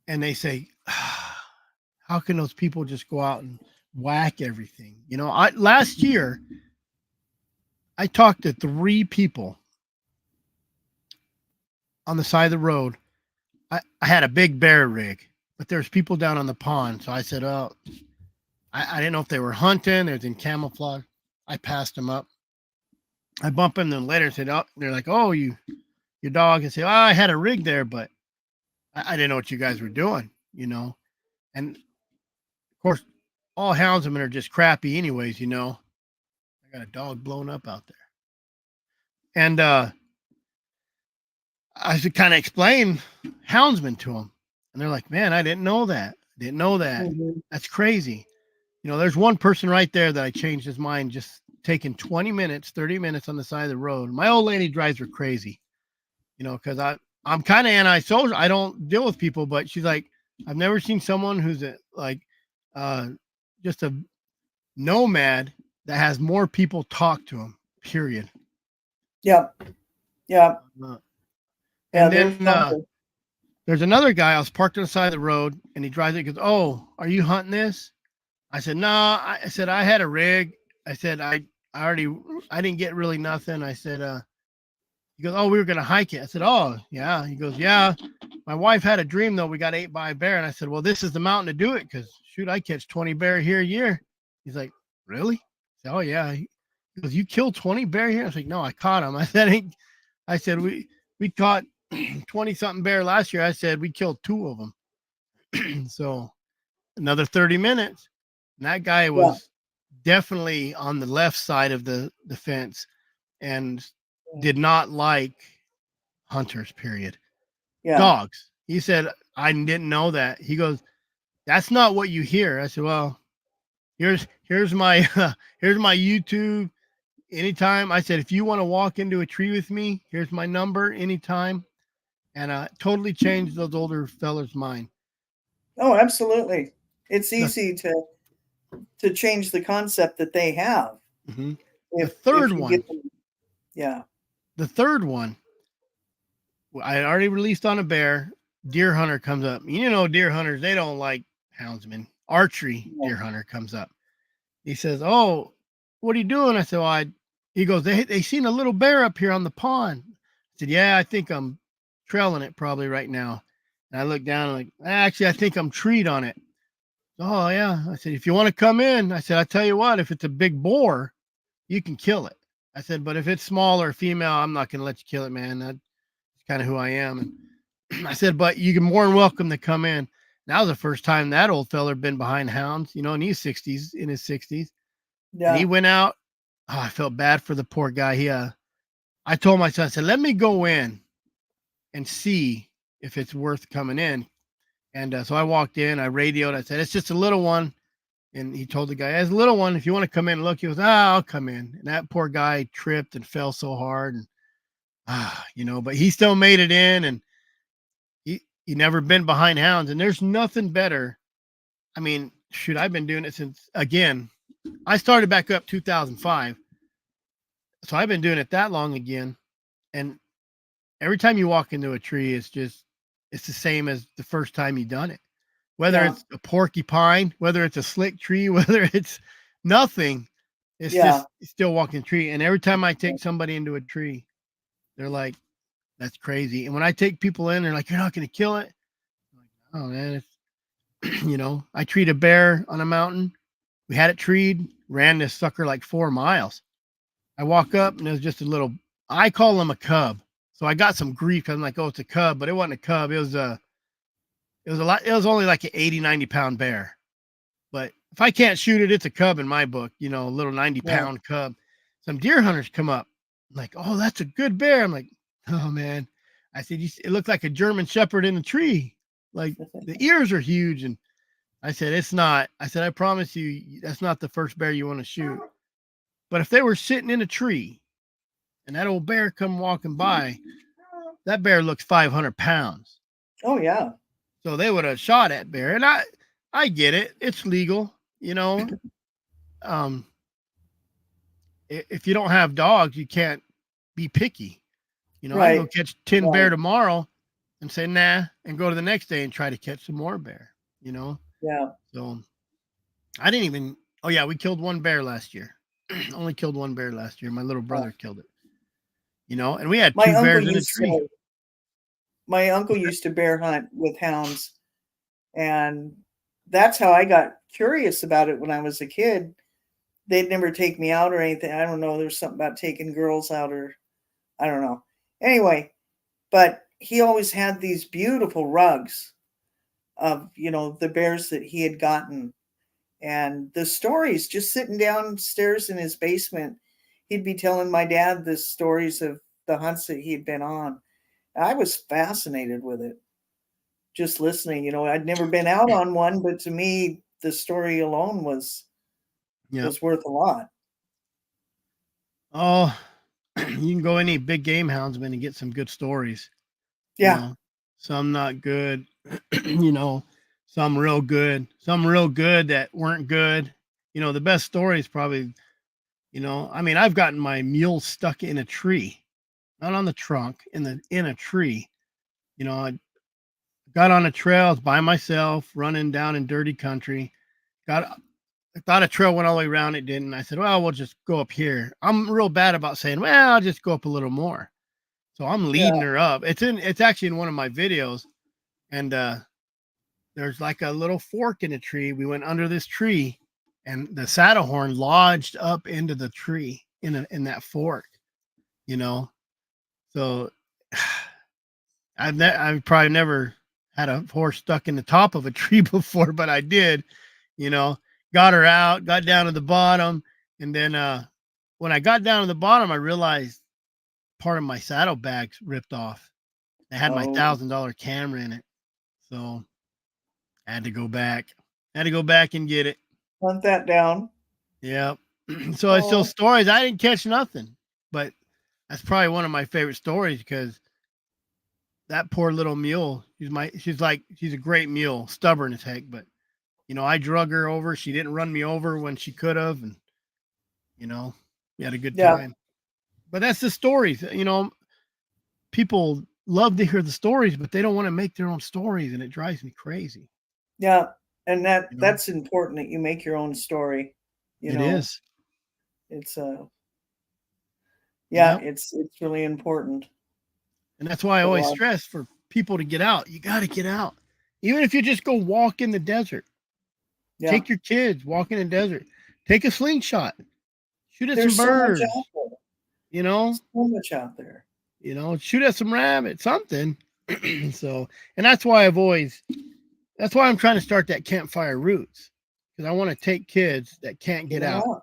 and they say, how can those people just go out and whack everything? You know, last year I talked to 3 people on the side of the road. I had a big bear rig, but there's people down on the pond. So I said, oh, I didn't know if they were hunting. They was in camouflage. I passed them up. I bump them then later and said, oh, they're like, oh, your dog. I say, oh, I had a rig there, but I didn't know what you guys were doing, you know. And of course, all houndsmen are just crappy anyways, you know. I got a dog blown up out there. And I should kind of explain houndsmen to them. And they're like, man, I didn't know that. Didn't know that. Mm-hmm. That's crazy. You know, there's one person right there that I changed his mind, just taking 20 minutes, 30 minutes on the side of the road. My old lady drives her crazy, you know, because I'm kind of antisocial. I don't deal with people, but she's like, I've never seen someone who's just a nomad that has more people talk to him, period. Yep. Yep. And then there's another guy. I was parked on the side of the road, and he drives it. He goes, oh, are you hunting this? I said, no. I said, I had a rig. I said, I didn't get really nothing. I said, he goes, oh, we were going to hike it. I said, oh, yeah. He goes, yeah. My wife had a dream, though. We got ate by a bear. And I said, well, this is the mountain to do it because, shoot, I catch 20 bear here a year. He's like, really? I said, oh, yeah. He goes, you killed 20 bear here? I was like, no, I caught them. I said, we caught 20-something bear last year. I said, we killed 2 of them. So another 30 minutes. And that guy was definitely on the left side of the fence and did not like hunters, period. Dogs. He said, I didn't know that. He goes, that's not what you hear. I said, well, here's my here's my YouTube. Anytime. I said, if you want to walk into a tree with me, here's my number anytime. And totally changed those older fellas' mind. Oh, absolutely. It's easy to change the concept that they have. Mm-hmm. The third one. The third one, I had already released on a bear. Deer hunter comes up. You know, deer hunters, they don't like houndsmen. Archery deer hunter comes up. He says, oh, what are you doing? I said, well, he goes, they seen a little bear up here on the pond. I said, yeah, I think I'm trailing it probably right now. And I looked down and like, actually, I think I'm treed on it. Oh, yeah. I said, if you want to come in, I said, I'll tell you what, if it's a big boar, you can kill it. I said, but if it's small or female, I'm not going to let you kill it, man. That's kind of who I am. And I said, but you're more than welcome to come in. And that was the first time that old fella been behind hounds, you know, in his 60s. Yeah. And he went out. Oh, I felt bad for the poor guy. I told my son, I said, let me go in and see if it's worth coming in. And so I walked in, I radioed, I said, it's just a little one. And he told the guy, it's a little one. If you want to come in and look, he goes, I'll come in. And that poor guy tripped and fell so hard. And, you know, but he still made it in. And he never been behind hounds. And there's nothing better. I mean, shoot, I've been doing it since, again, I started back up 2005. So I've been doing it that long again. And every time you walk into a tree, it's the same as the first time you done it. Whether it's a porcupine, whether it's a slick tree, whether it's nothing, it's just still walking a tree. And every time I take somebody into a tree, they're like, that's crazy. And when I take people in, they're like, you're not going to kill it. I'm like, oh man, it's, you know, I treed a bear on a mountain. We had it treed, ran this sucker like 4 miles. I walk up and it was just a little, I call them a cub. So I got some grief because I'm like, oh, it's a cub, but it wasn't a cub. It was only like an 80, 90 pound bear. But if I can't shoot it, it's a cub in my book, you know, a little 90 pound cub. Some deer hunters come up like, oh, that's a good bear. I'm like, oh man. I said, it looks like a German shepherd in a tree. Like the ears are huge. And I said, it's not. I said, I promise you, that's not the first bear you want to shoot. But if they were sitting in a tree and that old bear come walking by, that bear looks 500 pounds. Oh, yeah. So they would have shot at bear. And I get it. It's legal, you know. If you don't have dogs, you can't be picky. You know, I can go catch 10 bear tomorrow and say, nah, and go to the next day and try to catch some more bear, you know? Yeah. So I didn't even, oh yeah, we killed one bear last year. Only killed one bear last year. My little brother killed it, you know, and we had 2 bears in a tree. My uncle used to bear hunt with hounds, and that's how I got curious about it when I was a kid. They'd never take me out or anything. I don't know. There's something about taking girls out, or I don't know. Anyway, but he always had these beautiful rugs of, you know, the bears that he had gotten. And the stories, just sitting downstairs in his basement, he'd be telling my dad the stories of the hunts that he had been on. I was fascinated with it, just listening. You know, I'd never been out on one, but to me, the story alone was worth a lot. Oh, you can go any big game houndsman and get some good stories. Yeah. You know, some not good, you know, some real good that weren't good. You know, the best story is probably, you know, I mean, I've gotten my mule stuck in a tree, not on the trunk, in a tree. You know, I got on a trail, I was by myself, running down in dirty country. I thought a trail went all the way around, it didn't. I said, well, we'll just go up here. I'm real bad about saying, well, I'll just go up a little more. So I'm leading her up. It's actually in one of my videos. And there's like a little fork in a tree. We went under this tree and the saddle horn lodged up into the tree in that fork, you know? So I've probably never had a horse stuck in the top of a tree before, but I did, got her out, got down to the bottom. And then when I got down to the bottom, I realized part of my saddlebags ripped off. I had my $1,000 camera in it. So I had to go back. And get it. Hunt that down. Yep. So it's those stories. I didn't catch nothing, but that's probably one of my favorite stories because that poor little mule, she's a great mule, stubborn as heck, but I drug her over. She didn't run me over when she could have. And, we had a good time. But that's the stories, people love to hear the stories, but they don't want to make their own stories. And it drives me crazy. Yeah. And that's important that you make your own story. It is. It's it's really important. And that's why I always stress for people to get out. You got to get out. Even if you just go walk in the desert. Yeah. Take your kids, walk in the desert. Take a slingshot. Shoot at some birds. So much out there. Shoot at some rabbits, something. So, and that's why I'm trying to start that campfire roots. Because I want to take kids that can't get out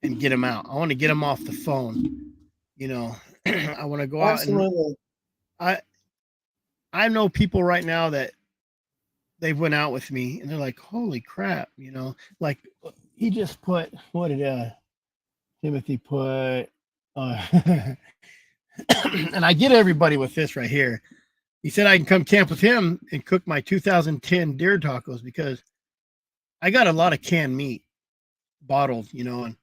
and get them out. I want to get them off the phone. I want to go out and I know people right now that they went out with me and they're like, holy crap, like he just put, what did Timothy put? And I get everybody with this right here. He said I can come camp with him and cook my 2010 deer tacos because I got a lot of canned meat bottled, and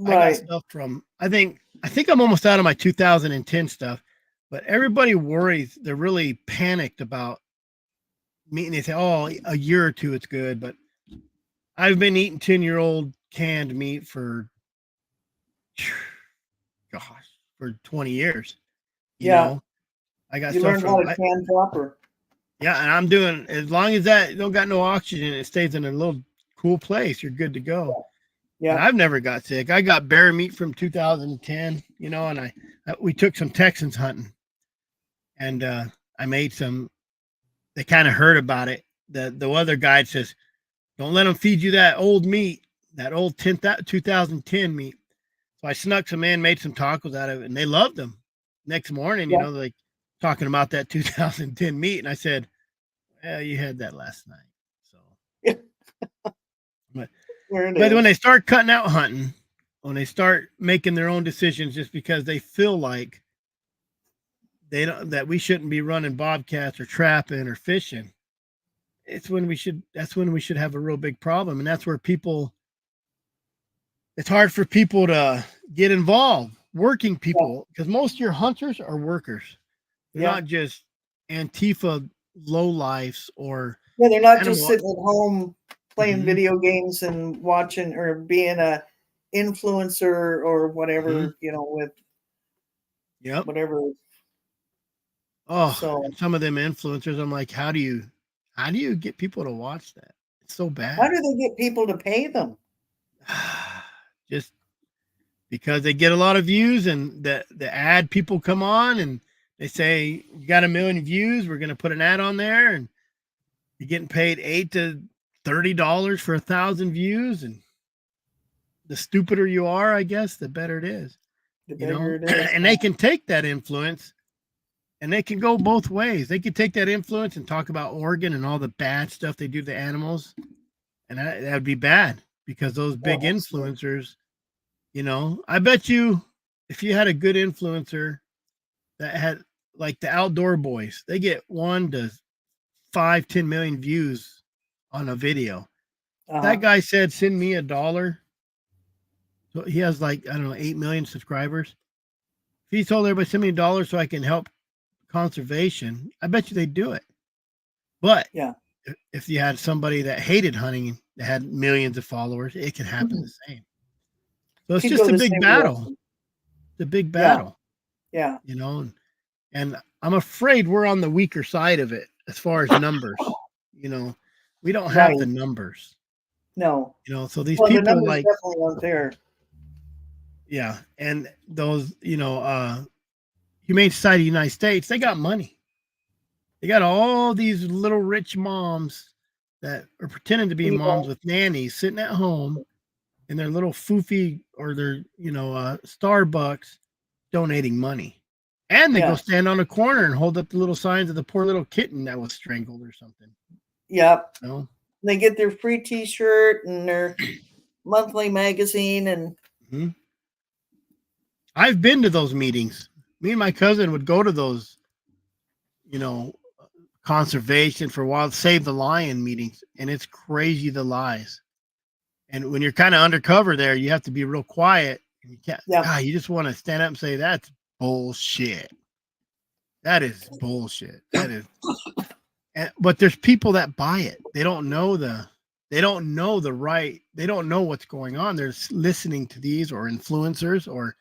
I got stuff from, I think I'm almost out of my 2010 stuff, but everybody worries. They're really panicked about meat and they say, a year or two, it's good. But I've been eating 10-year-old canned meat for 20 years. You know, I got you stuff learned how to can dropper. Yeah, and I'm doing, as long as that don't got no oxygen, it stays in a little cool place, you're good to go. Yeah. And I've never got sick. I got bear meat from 2010, and we took some Texans hunting, and I made some. They kind of heard about it. The other guide says, "Don't let them feed you that old meat, that old 2010 meat." So I snuck some in, made some tacos out of it, and they loved them. Next morning, like talking about that 2010 meat, and I said, "Well, you had that last night." So, but when they start cutting out hunting, when they start making their own decisions just because they feel like that we shouldn't be running bobcats or trapping or fishing, that's when we should have a real big problem. And that's where it's hard for people to get involved, working people, because most of your hunters are workers. They're not just Antifa lowlifes or they're not just sitting at home playing video games and watching or being a influencer or whatever, with whatever. Some of them influencers, I'm like, how do you get people to watch that? It's so bad. How do they get people to pay them? Just because they get a lot of views, and the ad people come on and they say, you got 1 million views, we're going to put an ad on there, and you're getting paid $8 to $30 for 1,000 views. And the stupider you are, I guess, the better it is. It is. And they can take that influence and they can go both ways. They can take that influence and talk about Oregon and all the bad stuff they do to animals. And that would be bad because those big influencers, I bet you if you had a good influencer that had like the Outdoor Boys, they get 1 to 5-10 million views on a video. That guy said, send me $1. So he has 8 million subscribers. If he told everybody, send me $1 so I can help conservation, I bet you they'd do it. But if you had somebody that hated hunting that had millions of followers, it could happen the same. So it's just a big battle. It's a big battle. Yeah. And I'm afraid we're on the weaker side of it as far as numbers. We don't have the numbers. No. So these people definitely aren't there. Yeah. And those, Humane Society of the United States, they got money. They got all these little rich moms that are pretending to be moms with nannies sitting at home in their little foofy or their, Starbucks donating money. And they go stand on a corner and hold up the little signs of the poor little kitten that was strangled or something. Yep. No. They get their free t-shirt and their monthly magazine and I've been to those meetings. Me and my cousin would go to those, conservation for wild save the lion meetings, and it's crazy the lies. And when you're kind of undercover there, you have to be real quiet. And you can't. God, you just want to stand up and say that's bullshit. That is bullshit. That is. But there's people that buy it. They don't know They don't know what's going on. They're listening to these or influencers, or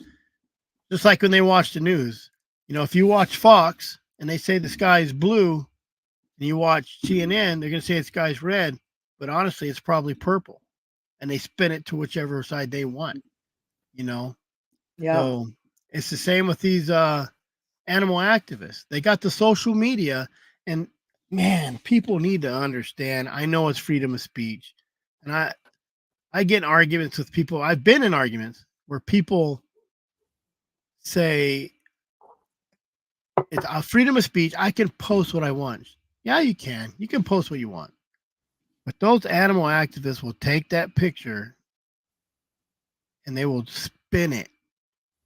just like when they watch the news. If you watch Fox and they say the sky is blue, and you watch CNN, they're going to say the sky's red, but honestly, it's probably purple, and they spin it to whichever side they want. Yeah. So it's the same with these animal activists. They got the social media, and man, people need to understand. I know it's freedom of speech, and I get in arguments with people. I've been in arguments where people say it's a freedom of speech. I can post what I want. Yeah, you can. You can post what you want. But those animal activists will take that picture and they will spin it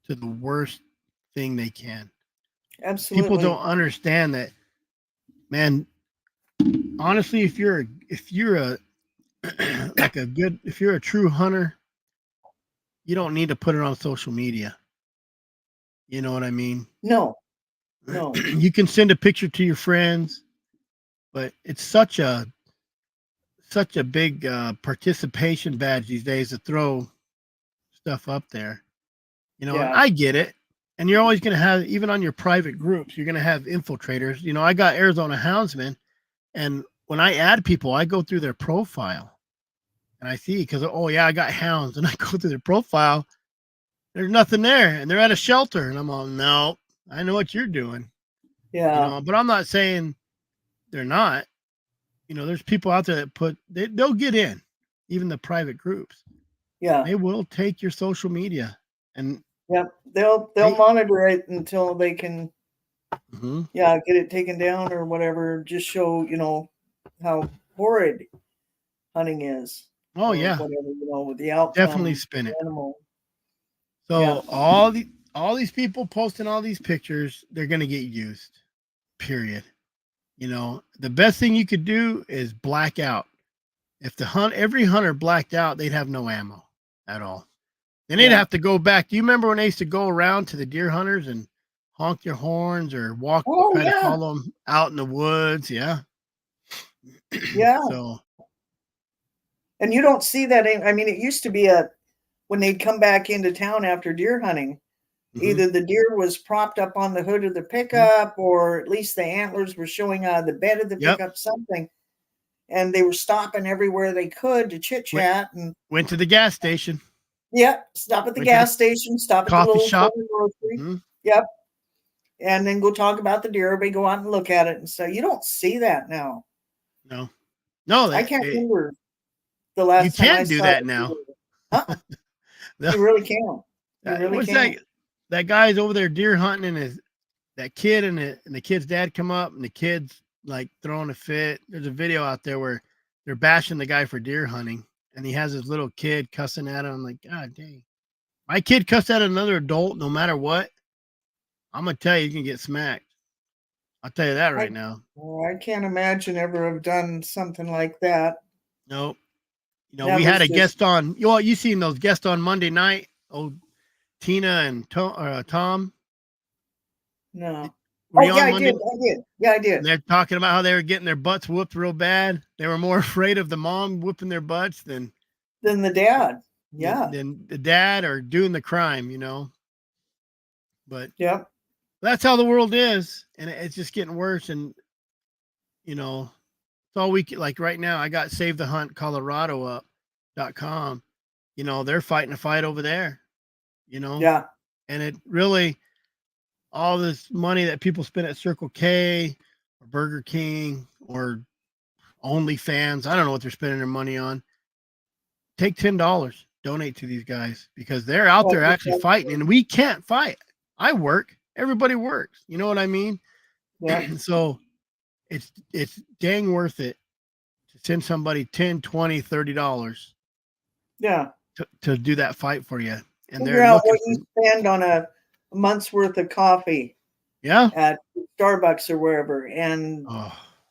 to the worst thing they can. Absolutely. People don't understand that, man. Honestly, if you're a if you're a true hunter, you don't need to put it on social media. You know what I mean? No. You can send a picture to your friends, but it's such a big participation badge these days to throw stuff up there. And I get it. And you're always going to have, even on your private groups, you're going to have infiltrators. I got Arizona Houndsmen, and when I add people, I go through their profile and I see, because, I got hounds, and I go through their profile. There's nothing there, and they're at a shelter, and I'm all, no, I know what you're doing. Yeah. But I'm not saying they're not. There's people out there that they'll get in, even the private groups. Yeah. They will take your social media, and they'll monitor it until they can get it taken down or whatever. Just show, how horrid hunting is. Oh yeah. Whatever, with the outcome. Definitely spin it. Animal. So all these people posting all these pictures, they're gonna get used. Period. The best thing you could do is black out. If every hunter blacked out, they'd have no ammo at all. Then they'd have to go back. Do you remember when they used to go around to the deer hunters and honk their horns or walk, try to follow them out in the woods? Yeah. Yeah. So. And you don't see that. I mean, it used to be when they'd come back into town after deer hunting, either the deer was propped up on the hood of the pickup, or at least the antlers were showing out of the bed of the pickup, something. And they were stopping everywhere they could to chit chat and went to the gas station. Yep. Stop at the gas station, stop at the little shop. Grocery. Yep. And then go talk about the deer. Everybody go out and look at it. And so you don't see that now. No. I can't remember the last time I saw You can't do that now. No. You really can't. You really can't. That guy's over there deer hunting, and that kid and the kid's dad come up, and the kid's like throwing a fit. There's a video out there where they're bashing the guy for deer hunting, and he has his little kid cussing at him. I'm like, God dang. My kid cussed at another adult, no matter what. I'm going to tell you can get smacked. I'll tell you that right now. I can't imagine ever have done something like that. Nope. We had a guest on. You seen those guests on Monday night? Oh, Tina and Tom. No. I did. Yeah, I did. And they're talking about how they were getting their butts whooped real bad. They were more afraid of the mom whooping their butts than the dad. Yeah. Than the dad or doing the crime, But that's how the world is, and it's just getting worse. And it's all we like right now. I got Save the Hunt Colorado up.com. They're fighting a fight over there. Yeah. And it really, all this money that people spend at Circle K, or Burger King or OnlyFans. I don't know what they're spending their money on. Take $10, donate to these guys because they're out there actually fighting, and we can't fight. I work. Everybody works. You know what I mean? Yeah. So it's dang worth it to send somebody $10, $20, $30. Yeah. To do that fight for you. And figure out what you spend on a month's worth of coffee. Yeah. At Starbucks or wherever, and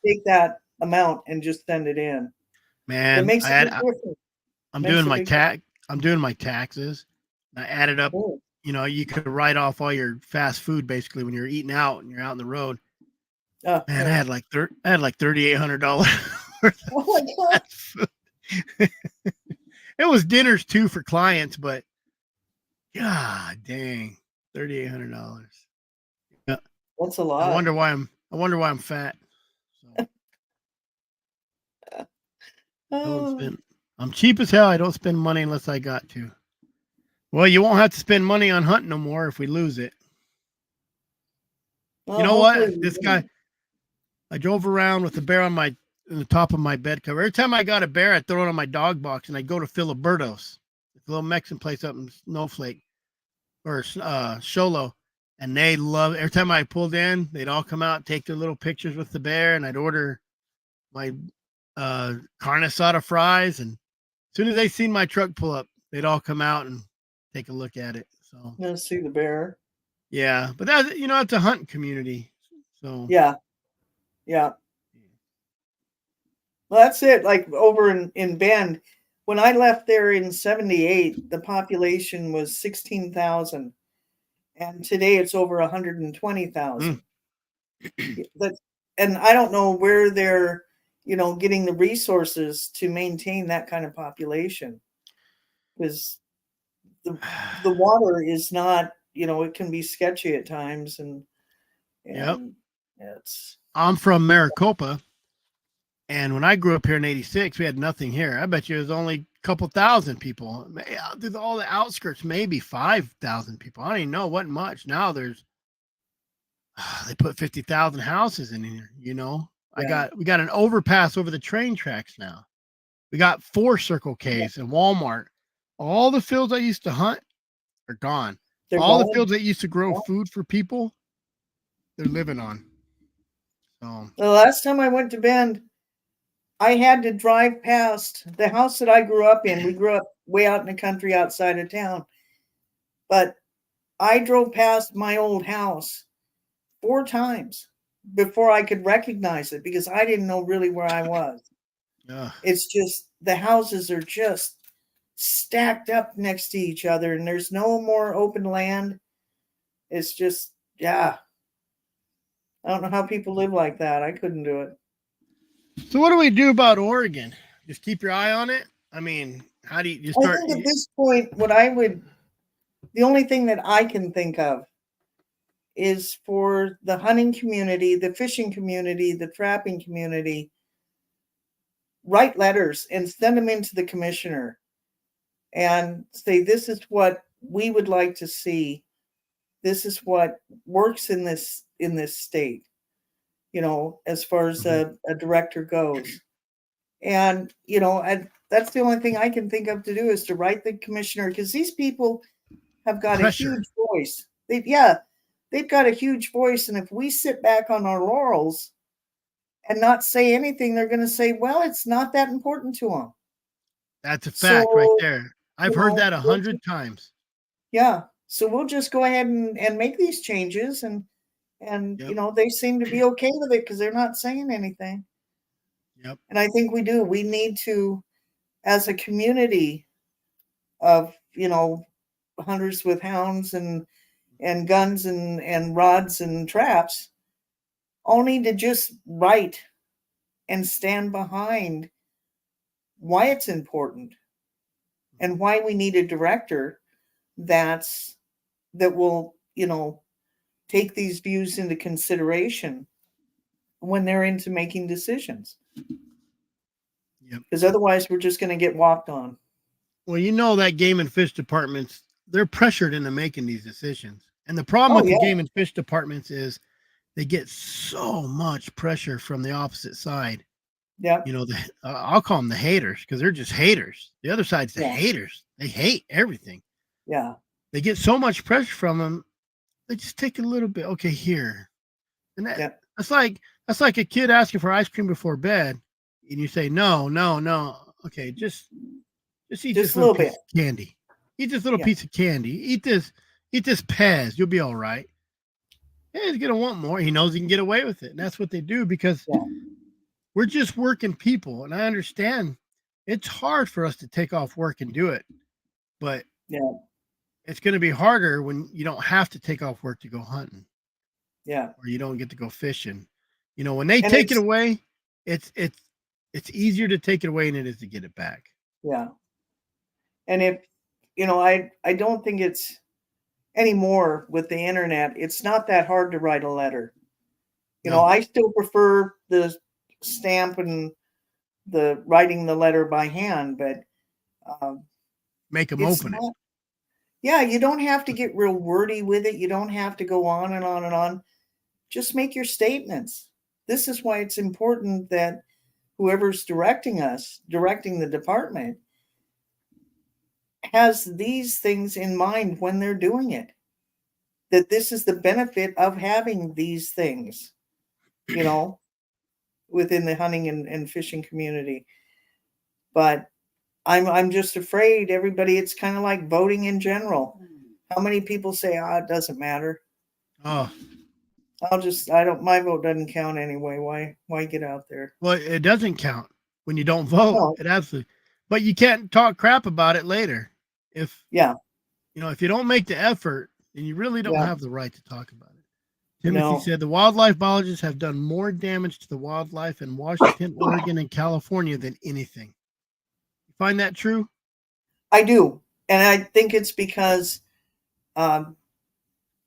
take that amount and just send it in. Man, it makes a big difference. I'm doing my taxes. I added up. You know, you could write off all your fast food basically when you're eating out and you're out on the road. Man, I had like $3,800 worth of fast food. It was dinners too for clients, but God dang, $3,800. Yeah, that's a lot. I wonder why I'm fat. So. I'm cheap as hell. I don't spend money unless I got to. Well, you won't have to spend money on hunting no more if we lose it. Well, you know what? This guy, I drove around with a bear on the top of my bed cover. Every time I got a bear, I throw it on my dog box and I go to Filiberto's. It's a little Mexican place up in Snowflake or Sholo. And they love every time I pulled in, they'd all come out, take their little pictures with the bear, and I'd order my carne asada fries. And as soon as they seen my truck pull up, they'd all come out and take a look at it. So see the bear. Yeah, but that's it's a hunting community. So yeah. Well, that's it. Like over in Bend, when I left there in '78, the population was 16,000, and today it's over 120,000. And I don't know where they're getting the resources to maintain that kind of population, because the water is not, it can be sketchy at times, and I'm from Maricopa, and when I grew up here in '86, we had nothing here. I bet you there's only a couple thousand people. There's all the outskirts, maybe 5,000 people. I don't even know, it wasn't much. Now there's they put 50,000 houses in here. We got an overpass over the train tracks now. We got 4 Circle K's and Walmart. All the fields I used to hunt are gone. The fields that used to grow food for people, they're living on. So the last time I went to Bend, I had to drive past the house that I grew up in. We grew up way out in the country outside of town. But I drove past my old house 4 times before I could recognize it, because I didn't know really where I was. It's just the houses are just stacked up next to each other, and there's no more open land. It's just, I don't know how people live like that. I couldn't do it. So what do we do about Oregon? Just keep your eye on it? I mean, how do you start? I think at this point, the only thing that I can think of is for the hunting community, the fishing community, the trapping community, write letters and send them into the commissioner and say, this is what we would like to see. This is what works in this state, as far as a director goes. And, that's the only thing I can think of to do, is to write the commissioner, because these people have got a huge voice. They've got a huge voice. And if we sit back on our laurels and not say anything, they're going to say, well, it's not that important to them. That's a fact right there. I've heard that 100 times. Yeah. So we'll just go ahead and make these changes, and they seem to be okay with it because they're not saying anything. Yep. And I think we do. We need to, as a community of, hunters with hounds and guns and rods and traps, all need to just write and stand behind why it's important and why we need a director that will, take these views into consideration when they're into making decisions. Because otherwise we're just going to get walked on. Well, that game and fish departments, they're pressured into making these decisions. And the problem with the game and fish departments is they get so much pressure from the opposite side. Yep. You know, I'll call them the haters because they're just haters. The other side's the haters. They hate everything. Yeah. They get so much pressure from them. They just take a little bit. Okay, here, and that's like a kid asking for ice cream before bed, and you say no, no, no. Okay, just eat this little piece of candy. Eat this little piece of candy. Eat this Pez. You'll be all right. Yeah, he's gonna want more. He knows he can get away with it, and that's what they do because we're just working people. And I understand it's hard for us to take off work and do it, but it's going to be harder when you don't have to take off work to go hunting. Yeah, or you don't get to go fishing. You know, when they take it away, it's easier to take it away than it is to get it back. Yeah, and if you know, I don't think it's anymore with the internet. It's not that hard to write a letter. You know, I still prefer the stamp and the writing the letter by hand, but make them open it. Yeah, you don't have to get real wordy with it. You don't have to go on and on and on. Just make your statements. This is why it's important that whoever's directing the department, has these things in mind when they're doing it. That this is the benefit of having these things, you know, within the hunting and fishing community. But I'm just afraid everybody, it's kind of like voting in general. How many people say, it doesn't matter? Oh, my vote doesn't count anyway. Why get out there? Well, it doesn't count when you don't vote. No. It absolutely, but you can't talk crap about it later. If you don't make the effort, then you really don't have the right to talk about it. Timothy said the wildlife biologists have done more damage to the wildlife in Washington, Oregon, and California than anything. You find that true? I do. And I think it's because I'm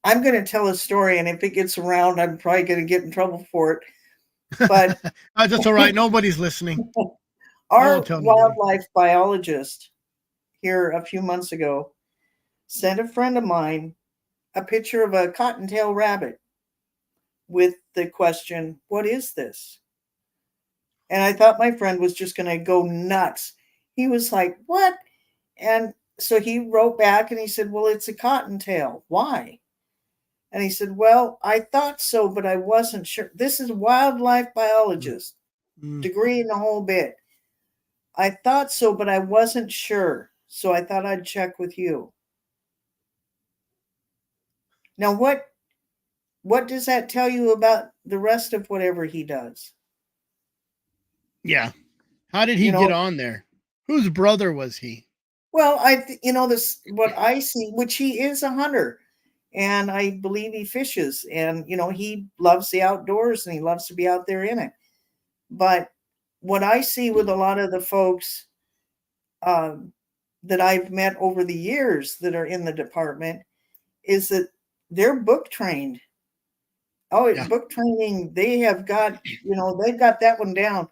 going to tell a story, and if it gets around, I'm probably going to get in trouble for it. But that's all right. Nobody's listening. Our wildlife biologist here a few months ago sent a friend of mine a picture of a cottontail rabbit with the question, "What is this?" And I thought my friend was just going to go nuts. He was like, "What?" And so he wrote back and he said, "Well, it's a cottontail. Why?" And he said, "Well, I thought so, but I wasn't sure." This is a wildlife biologist, degree in the whole bit. "I thought so, but I wasn't sure. So I thought I'd check with you." Now, what does that tell you about the rest of whatever he does? Yeah. How did he get on there? Whose brother was he? Well, this what I see, which he is a hunter, and I believe he fishes, and he loves the outdoors and he loves to be out there in it. But what I see with a lot of the folks that I've met over the years that are in the department is that they're book trained. Book training, they have got, they've got that one down,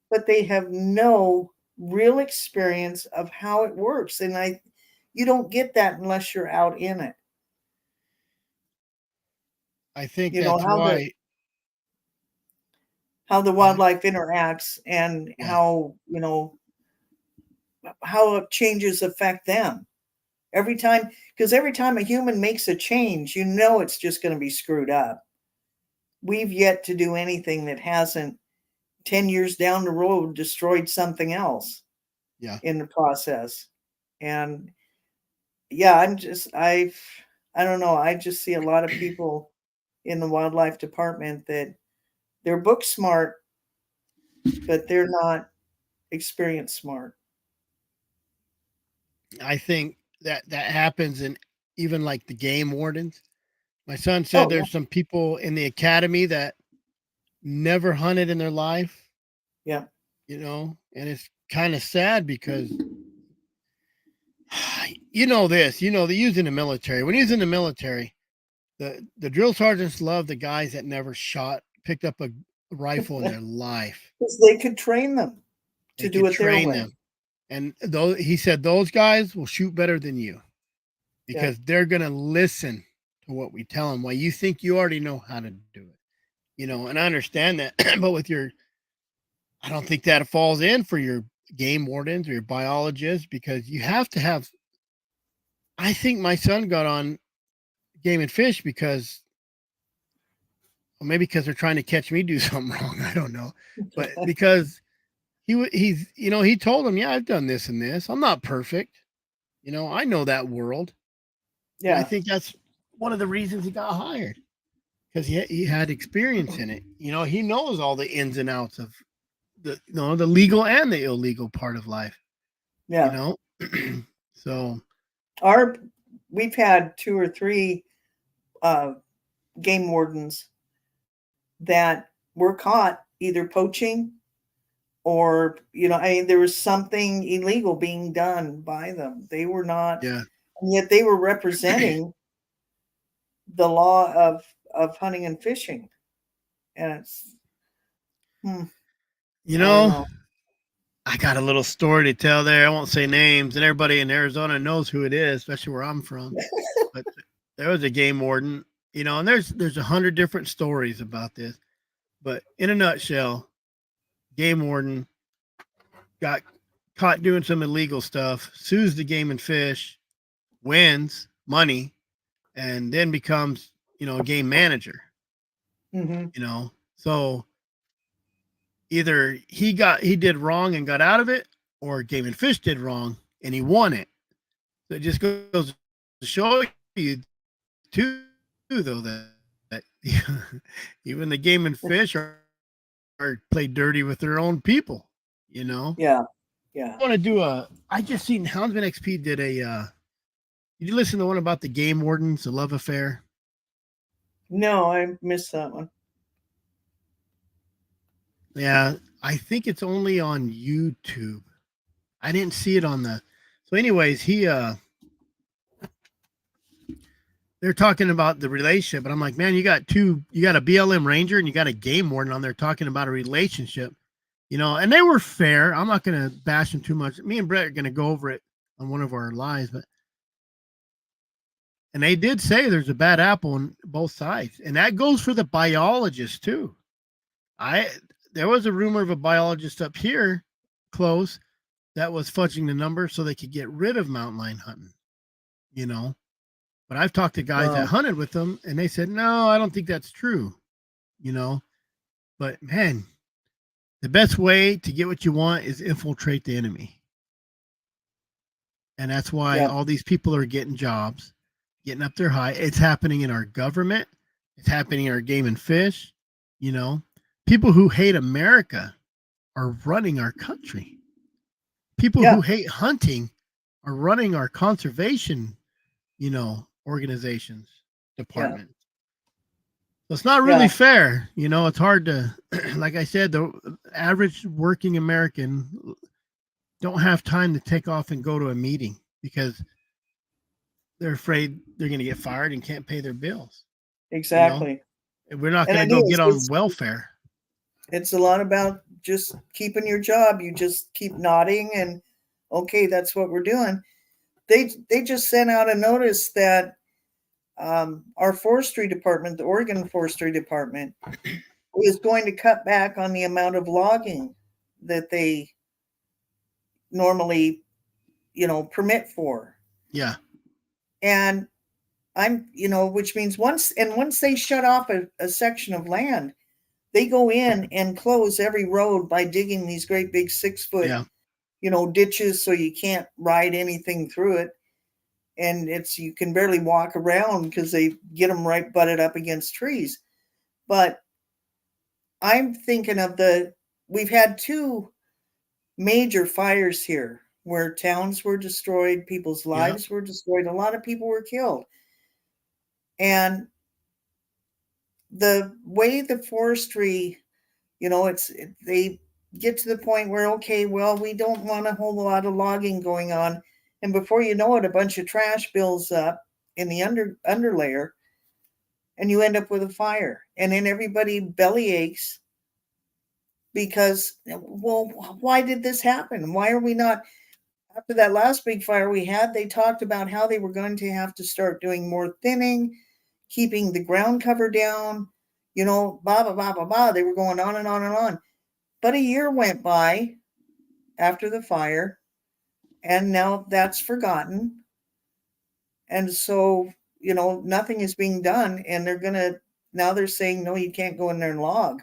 but they have no real experience of how it works. And you don't get that unless you're out in it. I think that's why. How the wildlife interacts and how changes affect them. Every time a human makes a change, it's just going to be screwed up. We've yet to do anything that hasn't 10 years down the road destroyed something else in the process. And I don't know. I just see a lot of people in the wildlife department that they're book smart, but they're not experience smart. I think that happens in even like the game wardens. My son said there's some people in the academy that never hunted in their life. Yeah. And it's kind of sad because they use in the military. When he was in the military, the drill sergeants love the guys that never picked up a rifle in their life. Because they could train them to do it their way. And he said those guys will shoot better than you because they're going to listen to what we tell them. Why you think you already know how to do it. and I understand that, but I don't think that falls in for your game wardens or your biologists, because you have to have. I think my son got on Game and Fish because, well, maybe because they're trying to catch me do something wrong. I don't know, but because he told him, yeah, I've done this and this. I'm not perfect. I know that world. And I Yeah. think that's one of the reasons he got hired, because he had experience in it. He knows all the ins and outs of the legal and the illegal part of life. Yeah. So We've had 2 or 3 game wardens that were caught either poaching or, there was something illegal being done by them. They were not, yeah, and yet they were representing the law of hunting and fishing. And it's, I don't know. I got a little story to tell there. I won't say names, and everybody in Arizona knows who it is, especially where I'm from. But there was a game warden, and there's 100 different stories about this. But in a nutshell, game warden got caught doing some illegal stuff, sues the Game and Fish, wins money, and then becomes, a game manager. Mm-hmm. So either he did wrong and got out of it, or Game and Fish did wrong and he won it. So it just goes to show you too, though, that even the Game and Fish are played dirty with their own people. Yeah. Yeah. I want to do I just seen Houndsman XP did a. Did you listen to the one about the game wardens, the love affair? No, I missed that one. Yeah, I think it's only on YouTube. I didn't see it on the. So, anyways, they're talking about the relationship, and I'm like, man, you got a BLM ranger and you got a game warden on there talking about a relationship, and they were fair. I'm not going to bash them too much. Me and Brett are going to go over it on one of our lives, and they did say there's a bad apple on both sides, and that goes for the biologists too. There was a rumor of a biologist up here close that was fudging the number so they could get rid of mountain lion hunting, But I've talked to guys that hunted with them, and they said, no, I don't think that's true, But man, the best way to get what you want is infiltrate the enemy. And that's why all these people are getting jobs, getting up there high. It's happening in our government. It's happening in our game and fish. People who hate America are running our country. People who hate hunting are running our conservation, organizations, department. So it's not really fair. It's hard to, like I said, the average working American don't have time to take off and go to a meeting because they're afraid they're going to get fired and can't pay their bills. Exactly. We're not going to go get on welfare. It's a lot about just keeping your job. You just keep nodding and, okay, that's what we're doing. They just sent out a notice that our forestry department, the Oregon Forestry Department, is going to cut back on the amount of logging that they normally, permit for. Yeah. And which means once they shut off a section of land, they go in and close every road by digging these great big 6-foot, ditches so you can't ride anything through it. And you can barely walk around because they get them right butted up against trees. But I'm thinking of we've had 2 major fires here where towns were destroyed, people's lives were destroyed, a lot of people were killed. And the way the forestry, they get to the point where, okay, well, we don't want a whole lot of logging going on. And before you know it, a bunch of trash builds up in the underlayer, and you end up with a fire. And then everybody belly aches because, well, why did this happen? Why are we not? After that last big fire we had, they talked about how they were going to have to start doing more thinning, keeping the ground cover down, blah, blah, blah, blah, blah. They were going on and on and on. But a year went by after the fire, and now that's forgotten. And so, nothing is being done. And now they're saying, no, you can't go in there and log.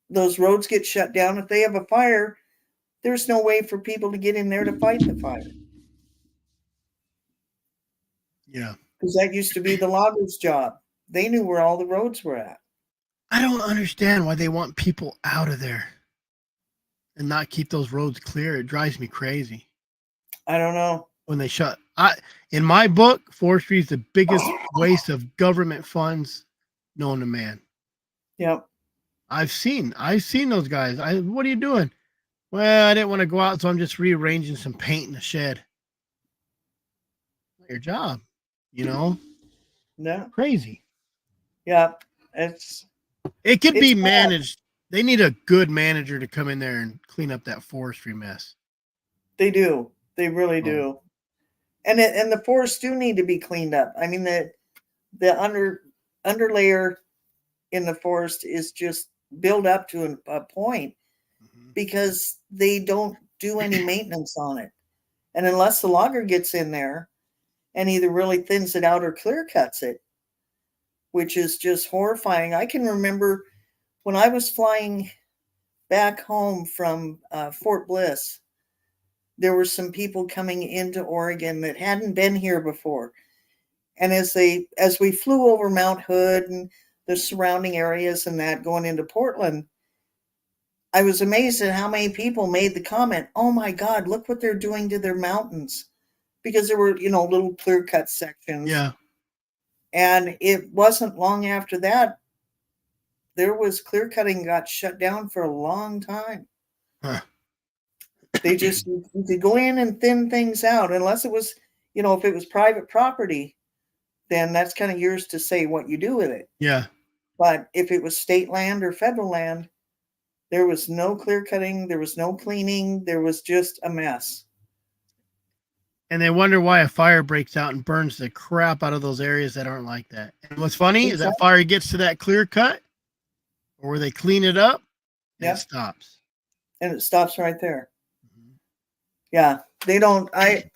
Those roads get shut down. If they have a fire, there's no way for people to get in there to fight the fire. Yeah. Because that used to be the loggers' job. They knew where all the roads were at. I don't understand why they want people out of there and not keep those roads clear. It drives me crazy. I don't know. When they shut, in my book, forestry is the biggest waste of government funds known to man. Yep. I've seen those guys. What are you doing? Well, I didn't want to go out, so I'm just rearranging some paint in the shed. Not your job, No. Crazy. Yeah, it could be managed. They need a good manager to come in there and clean up that forestry mess. They do. They really do. And the forests do need to be cleaned up. I mean, the underlayer in the forest is just built up to a point because they don't do any maintenance on it. And unless the logger gets in there and either really thins it out or clear cuts it, which is just horrifying. I can remember when I was flying back home from Fort Bliss, there were some people coming into Oregon that hadn't been here before. And as we flew over Mount Hood and the surrounding areas and that going into Portland, I was amazed at how many people made the comment, oh my God, look what they're doing to their mountains. Because there were, little clear cut sections. Yeah. And it wasn't long after that, there was clear cutting got shut down for a long time. Huh. They just, you could go in and thin things out, unless it was, if it was private property, then that's kind of yours to say what you do with it. Yeah. But if it was state land or federal land, there was no clear cutting, there was no cleaning, there was just a mess. And they wonder why a fire breaks out and burns the crap out of those areas that aren't like that. And what's funny is that fire gets to that clear cut or where they clean it up and it stops. And it stops right there. Mm-hmm. Yeah. They don't, I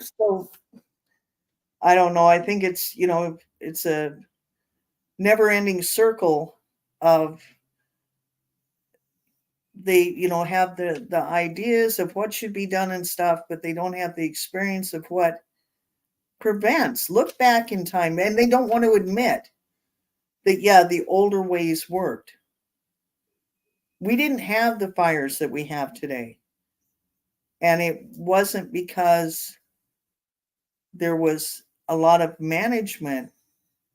don't know. I think it's, it's a never ending circle of they, have the ideas of what should be done and stuff, but they don't have the experience of what prevents. Look back in time, and they don't want to admit that, the older ways worked. We didn't have the fires that we have today. And it wasn't because there was a lot of management.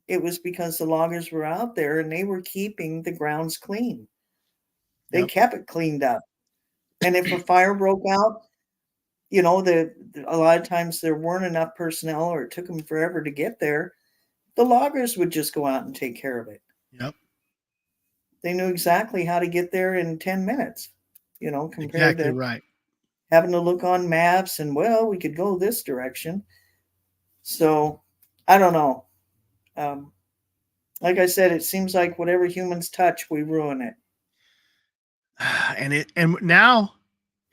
It was because the loggers were out there and they were keeping the grounds clean. They kept it cleaned up. And if a fire broke out, a lot of times there weren't enough personnel or it took them forever to get there. The loggers would just go out and take care of it. Yep. They knew exactly how to get there in 10 minutes, compared to right. having to look on maps and, well, we could go this direction. So I don't know. Like I said, it seems like whatever humans touch, we ruin it. And now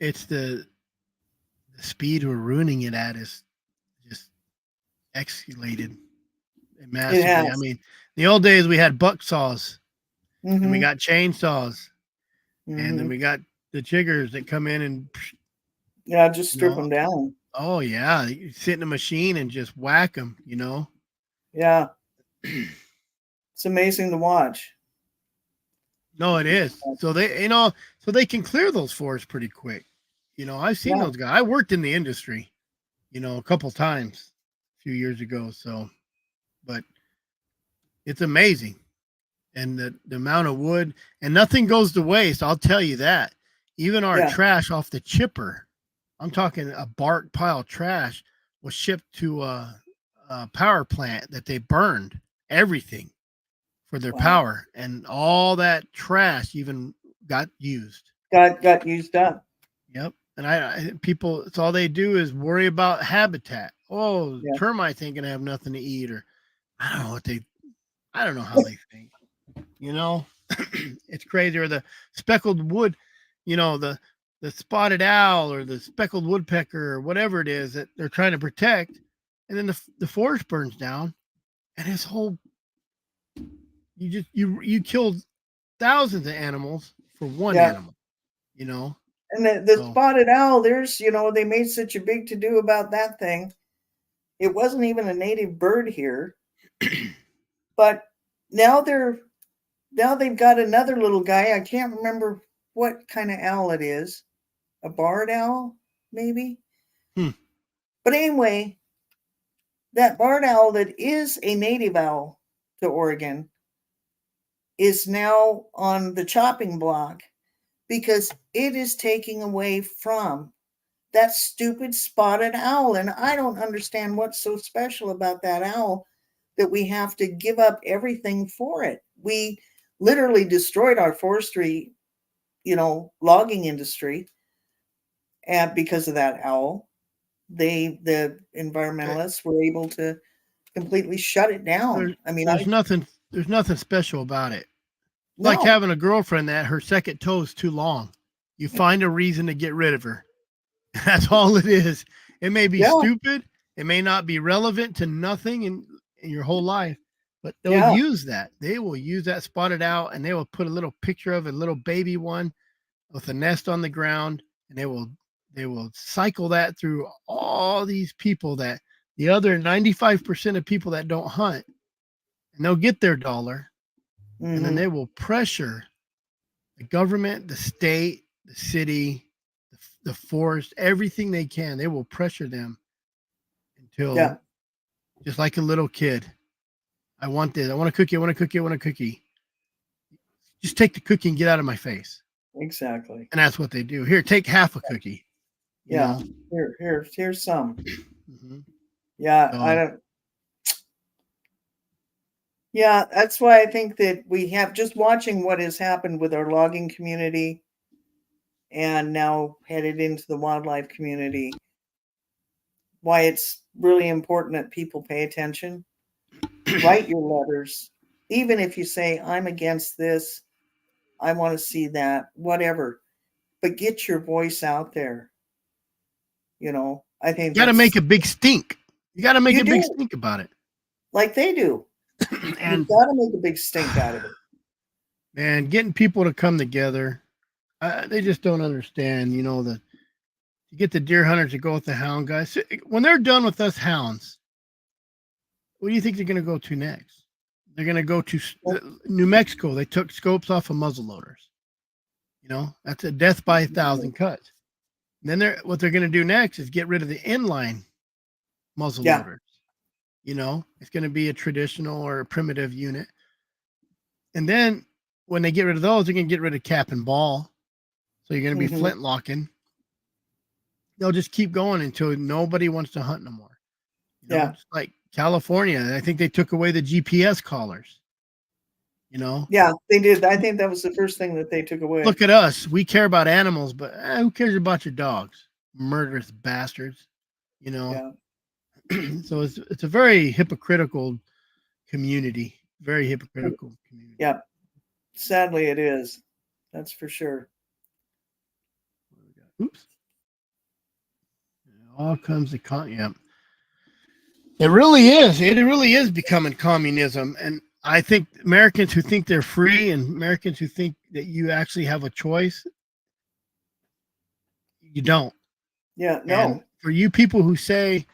it's the speed we're ruining it at is just escalated massively. I mean, the old days we had buck saws, and we got chainsaws, and then we got the jiggers that come in and just strip them down. Oh yeah, you sit in a machine and just whack them. Yeah, it's amazing to watch. No, it is. So they can clear those forests pretty quick. I've seen those guys. I worked in the industry, a couple times a few years ago. So, but it's amazing. And the amount of wood, and nothing goes to waste. I'll tell you that. Even our trash off the chipper, I'm talking a bark pile trash, was shipped to a power plant that they burned everything for their power, and all that trash even got used. Got used up. Yep. And people, it's all they do is worry about habitat. Oh, termites ain't gonna have nothing to eat, or I don't know what I don't know how they think. It's crazy. Or the speckled wood, the spotted owl or the speckled woodpecker or whatever it is that they're trying to protect, and then the forest burns down, and his whole you killed thousands of animals for one animal. And the spotted owl, they made such a big to do about that thing. It wasn't even a native bird here, but now they've got another little guy. I can't remember what kind of owl it is. A barred owl, maybe. But anyway, that barred owl that is a native owl to Oregon is now on the chopping block because it is taking away from that stupid spotted owl. And I don't understand what's so special about that owl that we have to give up everything for it. We literally destroyed our forestry, logging industry, and because of that owl. The environmentalists were able to completely shut it down. There's nothing special about it. No. Like having a girlfriend that her second toe is too long. You find a reason to get rid of her. That's all it is. It may be stupid. It may not be relevant to nothing in your whole life, but they'll use that. They will use that spotted owl, and they will put a little picture of a little baby one with a nest on the ground, and they will cycle that through all these people, that the other 95% of people that don't hunt, and they'll get their dollar. And then they will pressure the government, the state, the city, the forest, everything they can. They will pressure them until, just like a little kid, I want this. I want a cookie. I want a cookie. I want a cookie. Just take the cookie and get out of my face. Exactly. And that's what they do. Here, take half a cookie. Here's some. I don't. Yeah, that's why I think that we have, just watching what has happened with our logging community and now headed into the wildlife community, why it's really important that people pay attention. Write your letters. Even if you say, I'm against this, I want to see that, whatever. But get your voice out there. I think you got to make a big stink. You got to make a big stink about it. Like they do. And you've got to make a big stink out of it. Man, getting people to come together, they just don't understand, you get the deer hunters to go with the hound guys. When they're done with us hounds, what do you think they're going to go to next? They're going to go to New Mexico. They took scopes off of muzzle loaders. That's a death by 1,000 cuts. And then what they're going to do next is get rid of the inline muzzle loaders. It's going to be a traditional or a primitive unit. And then when they get rid of those, they're going to get rid of cap and ball. So you're going to be flintlocking. They'll just keep going until nobody wants to hunt no more. It's like California. I think they took away the GPS collars. Yeah, they did. I think that was the first thing that they took away. Look at us. We care about animals, but who cares about your dogs? Murderous bastards. So it's a very hypocritical community. Very hypocritical community. Yeah. Sadly, it is. That's for sure. Oops. It all comes to It really is. It really is becoming communism. And I think Americans who think they're free and Americans who think that you actually have a choice, you don't. Yeah, no. And for you people who say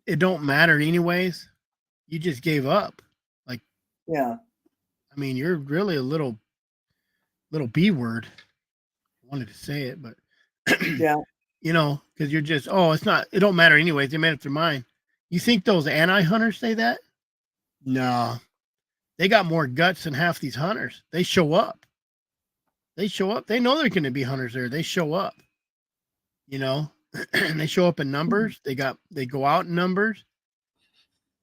it don't matter anyways, you just gave up. Like, you're really a little B word. I wanted to say it, but because you're just, it don't matter anyways. They made up their mind. You think those anti-hunters say that? No. They got more guts than half these hunters. They show up. They know they're going to be hunters there. They show up. And they show up in numbers. They go out in numbers.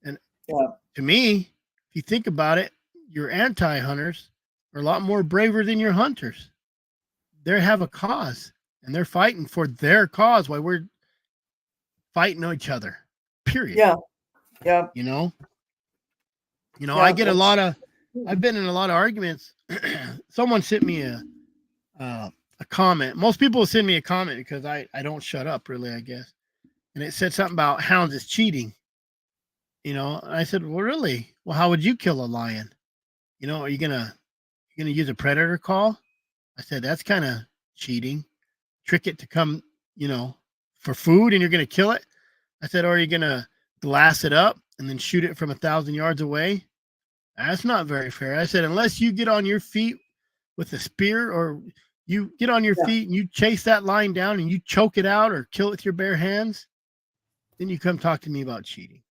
And to me, if you think about it, your anti-hunters are a lot more braver than your hunters. They have a cause, and they're fighting for their cause while we're fighting each other. Period. Yeah. You know? You know, I get I've been in a lot of arguments. Someone sent me a comment. Most people send me a comment because I don't shut up, really, I guess. And it said something about hounds is cheating. You know, and I said, well, really? Well, how would you kill a lion? You know, are you gonna use a predator call? I said, that's kind of cheating. Trick it to come, you know, for food, and you're gonna kill it. I said, or are you gonna glass it up and then shoot it from 1,000 yards away? That's not very fair. I said, unless you get on your feet with a spear, or you get on your feet and you chase that lion down and you choke it out or kill it with your bare hands, then you come talk to me about cheating.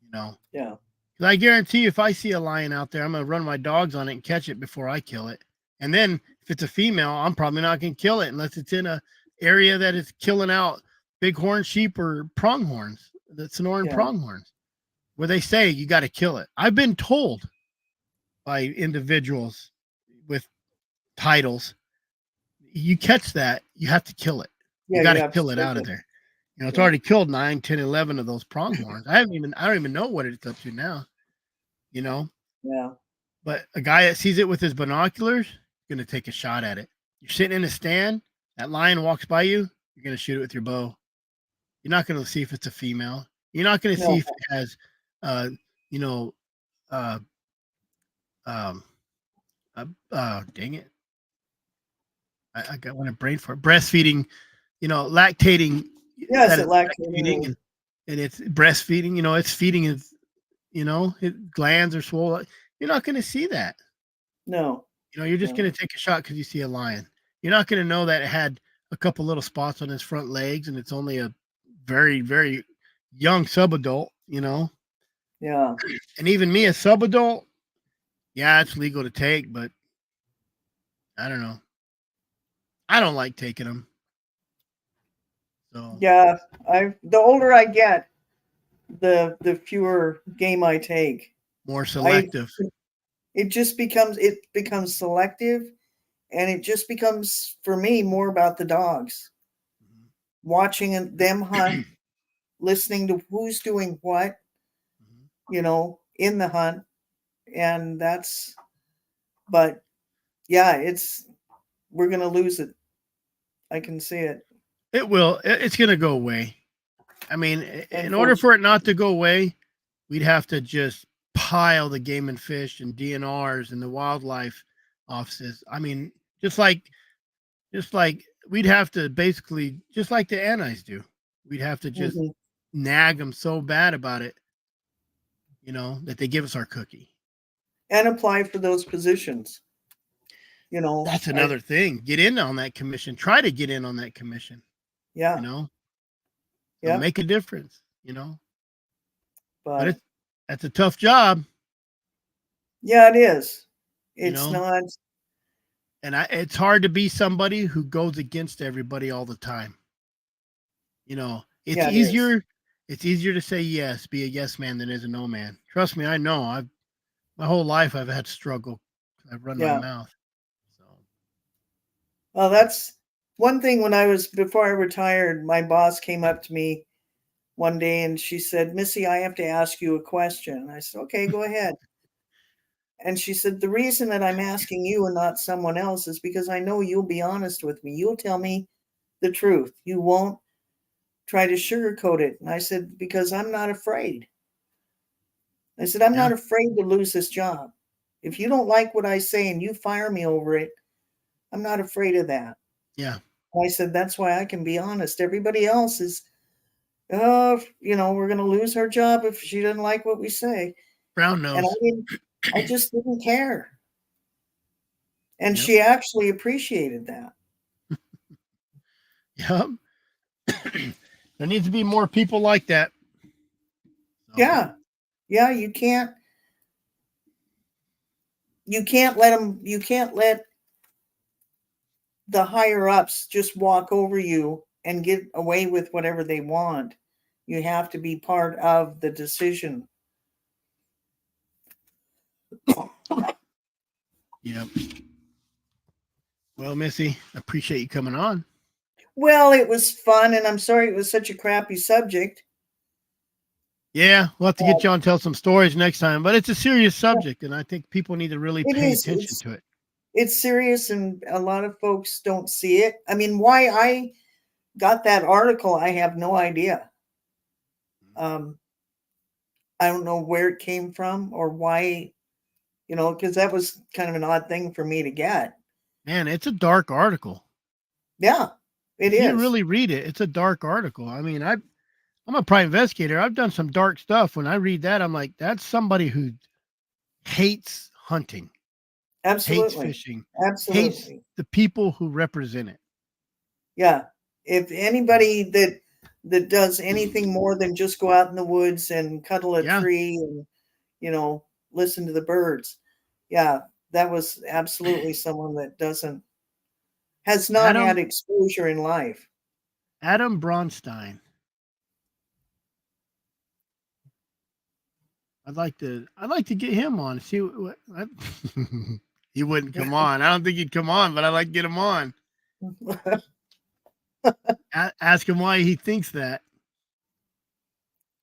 You know? Yeah. Because I guarantee you, if I see a lion out there, I'm going to run my dogs on it and catch it before I kill it. And then if it's a female, I'm probably not going to kill it unless it's in a area that is killing out bighorn sheep or pronghorns, the Sonoran pronghorns, where they say you got to kill it. I've been told by individuals with titles, you catch that, you have to kill it. You got to kill it out of there. You know, it's already killed 9, 10, 11 of those pronghorns. I don't even know what it's up to now, you know? Yeah. But a guy that sees it with his binoculars is going to take a shot at it. You're sitting in a stand, that lion walks by you, you're going to shoot it with your bow. You're not going to see if it's a female. You're not going to see if it has, you know, dang it. I got one brain for it. Breastfeeding, you know, lactating. Yes, it's lactating. And it's breastfeeding, you know, it's feeding his, you know, his glands are swollen. You're not going to see that. No. You know, you're just going to take a shot because you see a lion. You're not going to know that it had a couple little spots on his front legs and it's only a very, very young subadult, you know? Yeah. And even me, a subadult, yeah, it's legal to take, but I don't know. I don't like taking them. So yeah, the older I get, the fewer game I take. More selective. It becomes selective, and it just becomes for me more about the dogs. Mm-hmm. Watching them hunt, listening to who's doing what, you know, in the hunt, and but yeah, we're gonna lose it. I can see it. It will. It's going to go away. I mean, in order for it not to go away, we'd have to just pile the game and fish and DNRs and the wildlife offices. I mean, just like we'd have to basically, just like the antis do, we'd have to just nag them so bad about it, you know, that they give us our cookie. And apply for those positions. You know, that's another thing. Get in on that commission. Try to get in on that commission. Yeah. You know, yeah, make a difference, you know, but that's a tough job. Yeah, it is. It's not. And it's hard to be somebody who goes against everybody all the time. You know, it's easier. It's easier to say yes, be a yes man than is a no man. Trust me, I know. My whole life I've had struggle. I've run my mouth. So. Well, that's one thing. Before I retired, my boss came up to me one day and she said, "Missy, I have to ask you a question." And I said, "Okay, go ahead." And she said, "The reason that I'm asking you and not someone else is because I know you'll be honest with me. You'll tell me the truth. You won't try to sugarcoat it." And I said, "Because I'm not afraid." I said, "I'm not afraid to lose this job. If you don't like what I say and you fire me over it, I'm not afraid of that." Yeah. I said, "That's why I can be honest. Everybody else is, you know, we're going to lose our job if she doesn't like what we say." Brown nose. And I just didn't care. And she actually appreciated that. Yep. There needs to be more people like that. So. Yeah. Yeah. You can't let the higher ups just walk over you and get away with whatever they want. You have to be part of the decision. Yep. Well, Missy, I appreciate you coming on. Well, it was fun, and I'm sorry it was such a crappy subject. Yeah, we'll have to get you on and tell some stories next time. But it's a serious subject, and I think people need to really It pay is. attention to it. It's serious, and a lot of folks don't see it. I mean, why I got that article, I have no idea. I don't know where it came from or why, because that was kind of an odd thing for me to get. Man, it's a dark article. Yeah, it is. If you really read it, it's a dark article. I mean, I'm a private investigator. I've done some dark stuff. When I read that, I'm like, that's somebody who hates hunting, hates Absolutely. fishing, Absolutely. hates the people who represent it. Yeah. If anybody that does anything more than just go out in the woods and cuddle a tree and, listen to the birds. Yeah, that was absolutely someone that has not had exposure in life. Adam Bronstein. I'd like to get him on. See what he wouldn't come on. I don't think he'd come on, but I'd like to get him on. Ask him why he thinks that.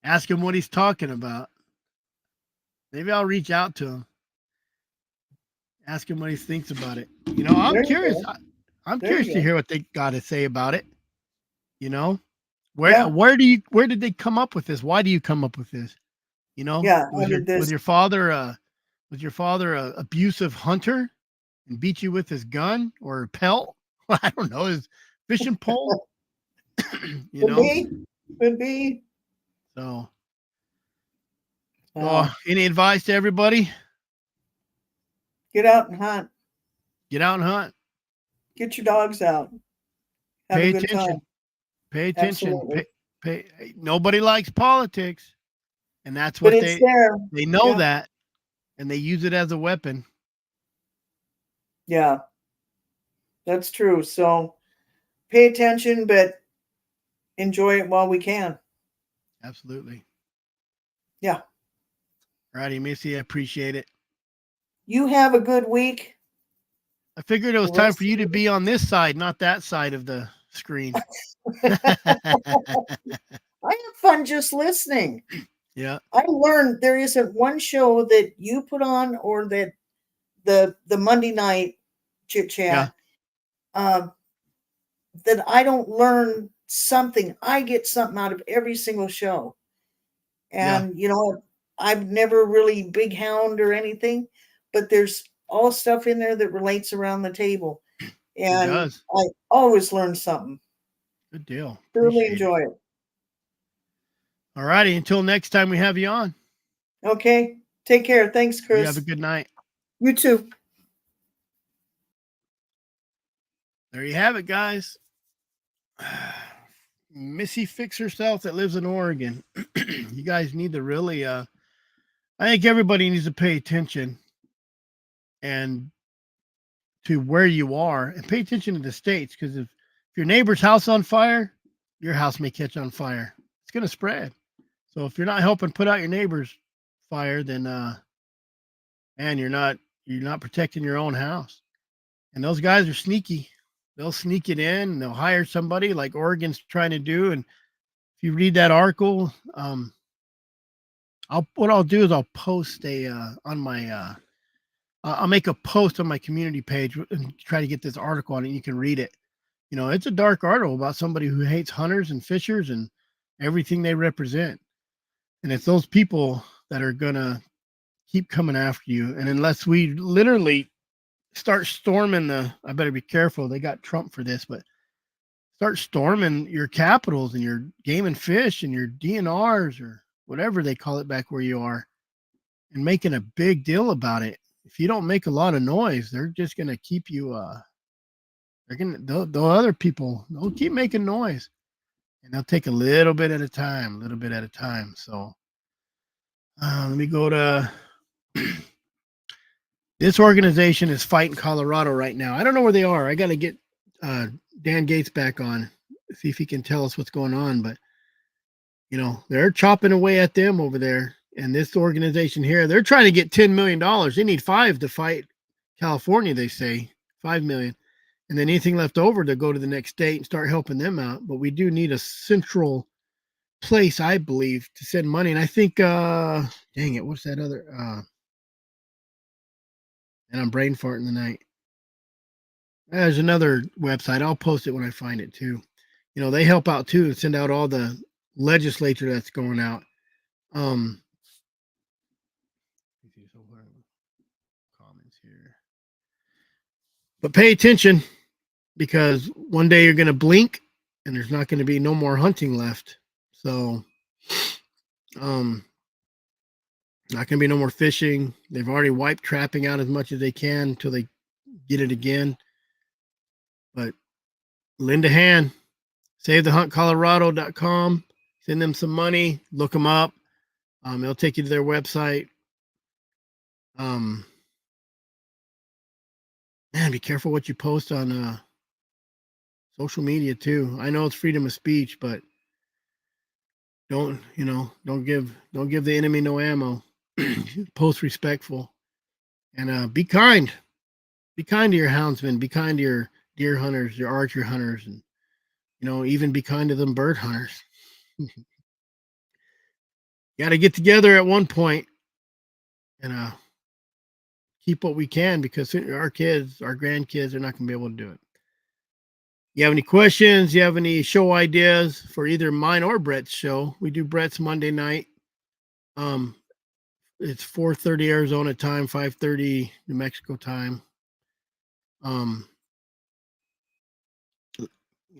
Ask him what he's talking about. Maybe I'll reach out to him. Ask him what he thinks about it. I'm curious. I'm curious to hear what they got to say about it. Where did they come up with this? Why do you come up with this? Was your father a abusive hunter and beat you with his gun or a pelt? I don't know, his fishing pole. Could be. So, any advice to everybody? Get out and hunt. Get out and hunt. Get your dogs out. Have Pay a good attention. time. Pay attention. Nobody likes politics, and that's but what it's there. They know that, and they use it as a weapon. Yeah, that's true. So pay attention, but enjoy it while we can. Absolutely. Yeah. Righty, Missy, I appreciate it. You have a good week. I figured it was time for you to be on this side, not that side of the screen. I have fun just listening. Yeah. I learned there isn't one show that you put on or that the Monday night chit chat that I don't learn something. I get something out of every single show. And I've never really big hound or anything, but there's all stuff in there that relates around the table. And I always learn something. Good deal. Really enjoy it. All righty. Until next time we have you on. Okay. Take care. Thanks, Chris. You have a good night. You too. There you have it, guys. Missy Fix Herself that lives in Oregon. You guys need to really, I think everybody needs to pay attention and to where you are and pay attention to the states, because if your neighbor's house on fire, your house may catch on fire. It's going to spread. So if you're not helping put out your neighbor's fire, then man, you're not protecting your own house. And those guys are sneaky. They'll sneak it in and they'll hire somebody like Oregon's trying to do. And if you read that article, what I'll do is I'll post on my I'll make a post on my community page and try to get this article on it. And you can read it. It's a dark article about somebody who hates hunters and fishers and everything they represent. And it's those people that are gonna keep coming after you. And unless we literally start storming I better be careful. They got Trump for this, but start storming your capitals and your game and fish and your DNRs or whatever they call it back where you are, and making a big deal about it. If you don't make a lot of noise, they're just going to keep you, the other people, they'll keep making noise, and they'll take a little bit at a time. So let me go to this organization is fighting Colorado right now. I don't know where they are. I got to get Dan Gates back on, see if he can tell us what's going on. But, they're chopping away at them over there. And this organization here, they're trying to get $10 million. They need $5 million to fight California, they say, $5 million. And then anything left over to go to the next state and start helping them out. But we do need a central place, I believe, to send money. And I think, dang it, what's that other? And I'm brain farting tonight. There's another website. I'll post it when I find it too. You know, they help out too and send out all the legislature that's going out. Comments here. But pay attention, because one day you're going to blink and there's not going to be no more hunting left. So, not going to be no more fishing. They've already wiped trapping out as much as they can until they get it again. But lend a hand. SaveTheHuntColorado.com. Send them some money. Look them up. It'll take you to their website. Man, be careful what you post on social media too. I know it's freedom of speech, but don't give the enemy no ammo. Post respectful, and be kind. Be kind to your houndsmen. Be kind to your deer hunters, your archer hunters, and even be kind to them bird hunters. Got to get together at one point and keep what we can, because our kids, our grandkids, are not going to be able to do it. You have any questions? You have any show ideas for either mine or Brett's show? We do Brett's Monday night. It's 4:30 Arizona time, 5:30 New Mexico time.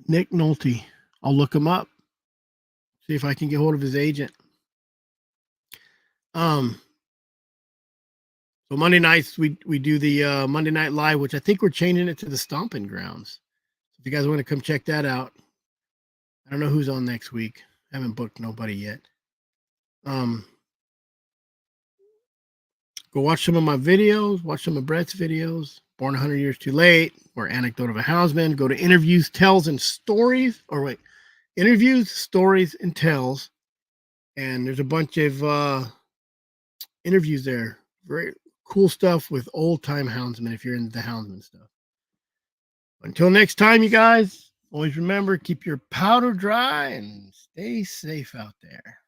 Nick Nolte. I'll look him up. See if I can get hold of his agent. So Monday nights we do the Monday Night Live, which I think we're changing it to the Stomping Grounds. If you guys want to come check that out, I don't know who's on next week. I haven't booked nobody yet. Go watch some of my videos. Watch some of Brett's videos. Born 100 Years Too Late, or Anecdote of a Houndsman. Go to Interviews, Tells, and Stories. Interviews, Stories, and Tells. And there's a bunch of interviews there. Very cool stuff with old-time houndsmen if you're into the houndsman stuff. Until next time, you guys, always remember, keep your powder dry and stay safe out there.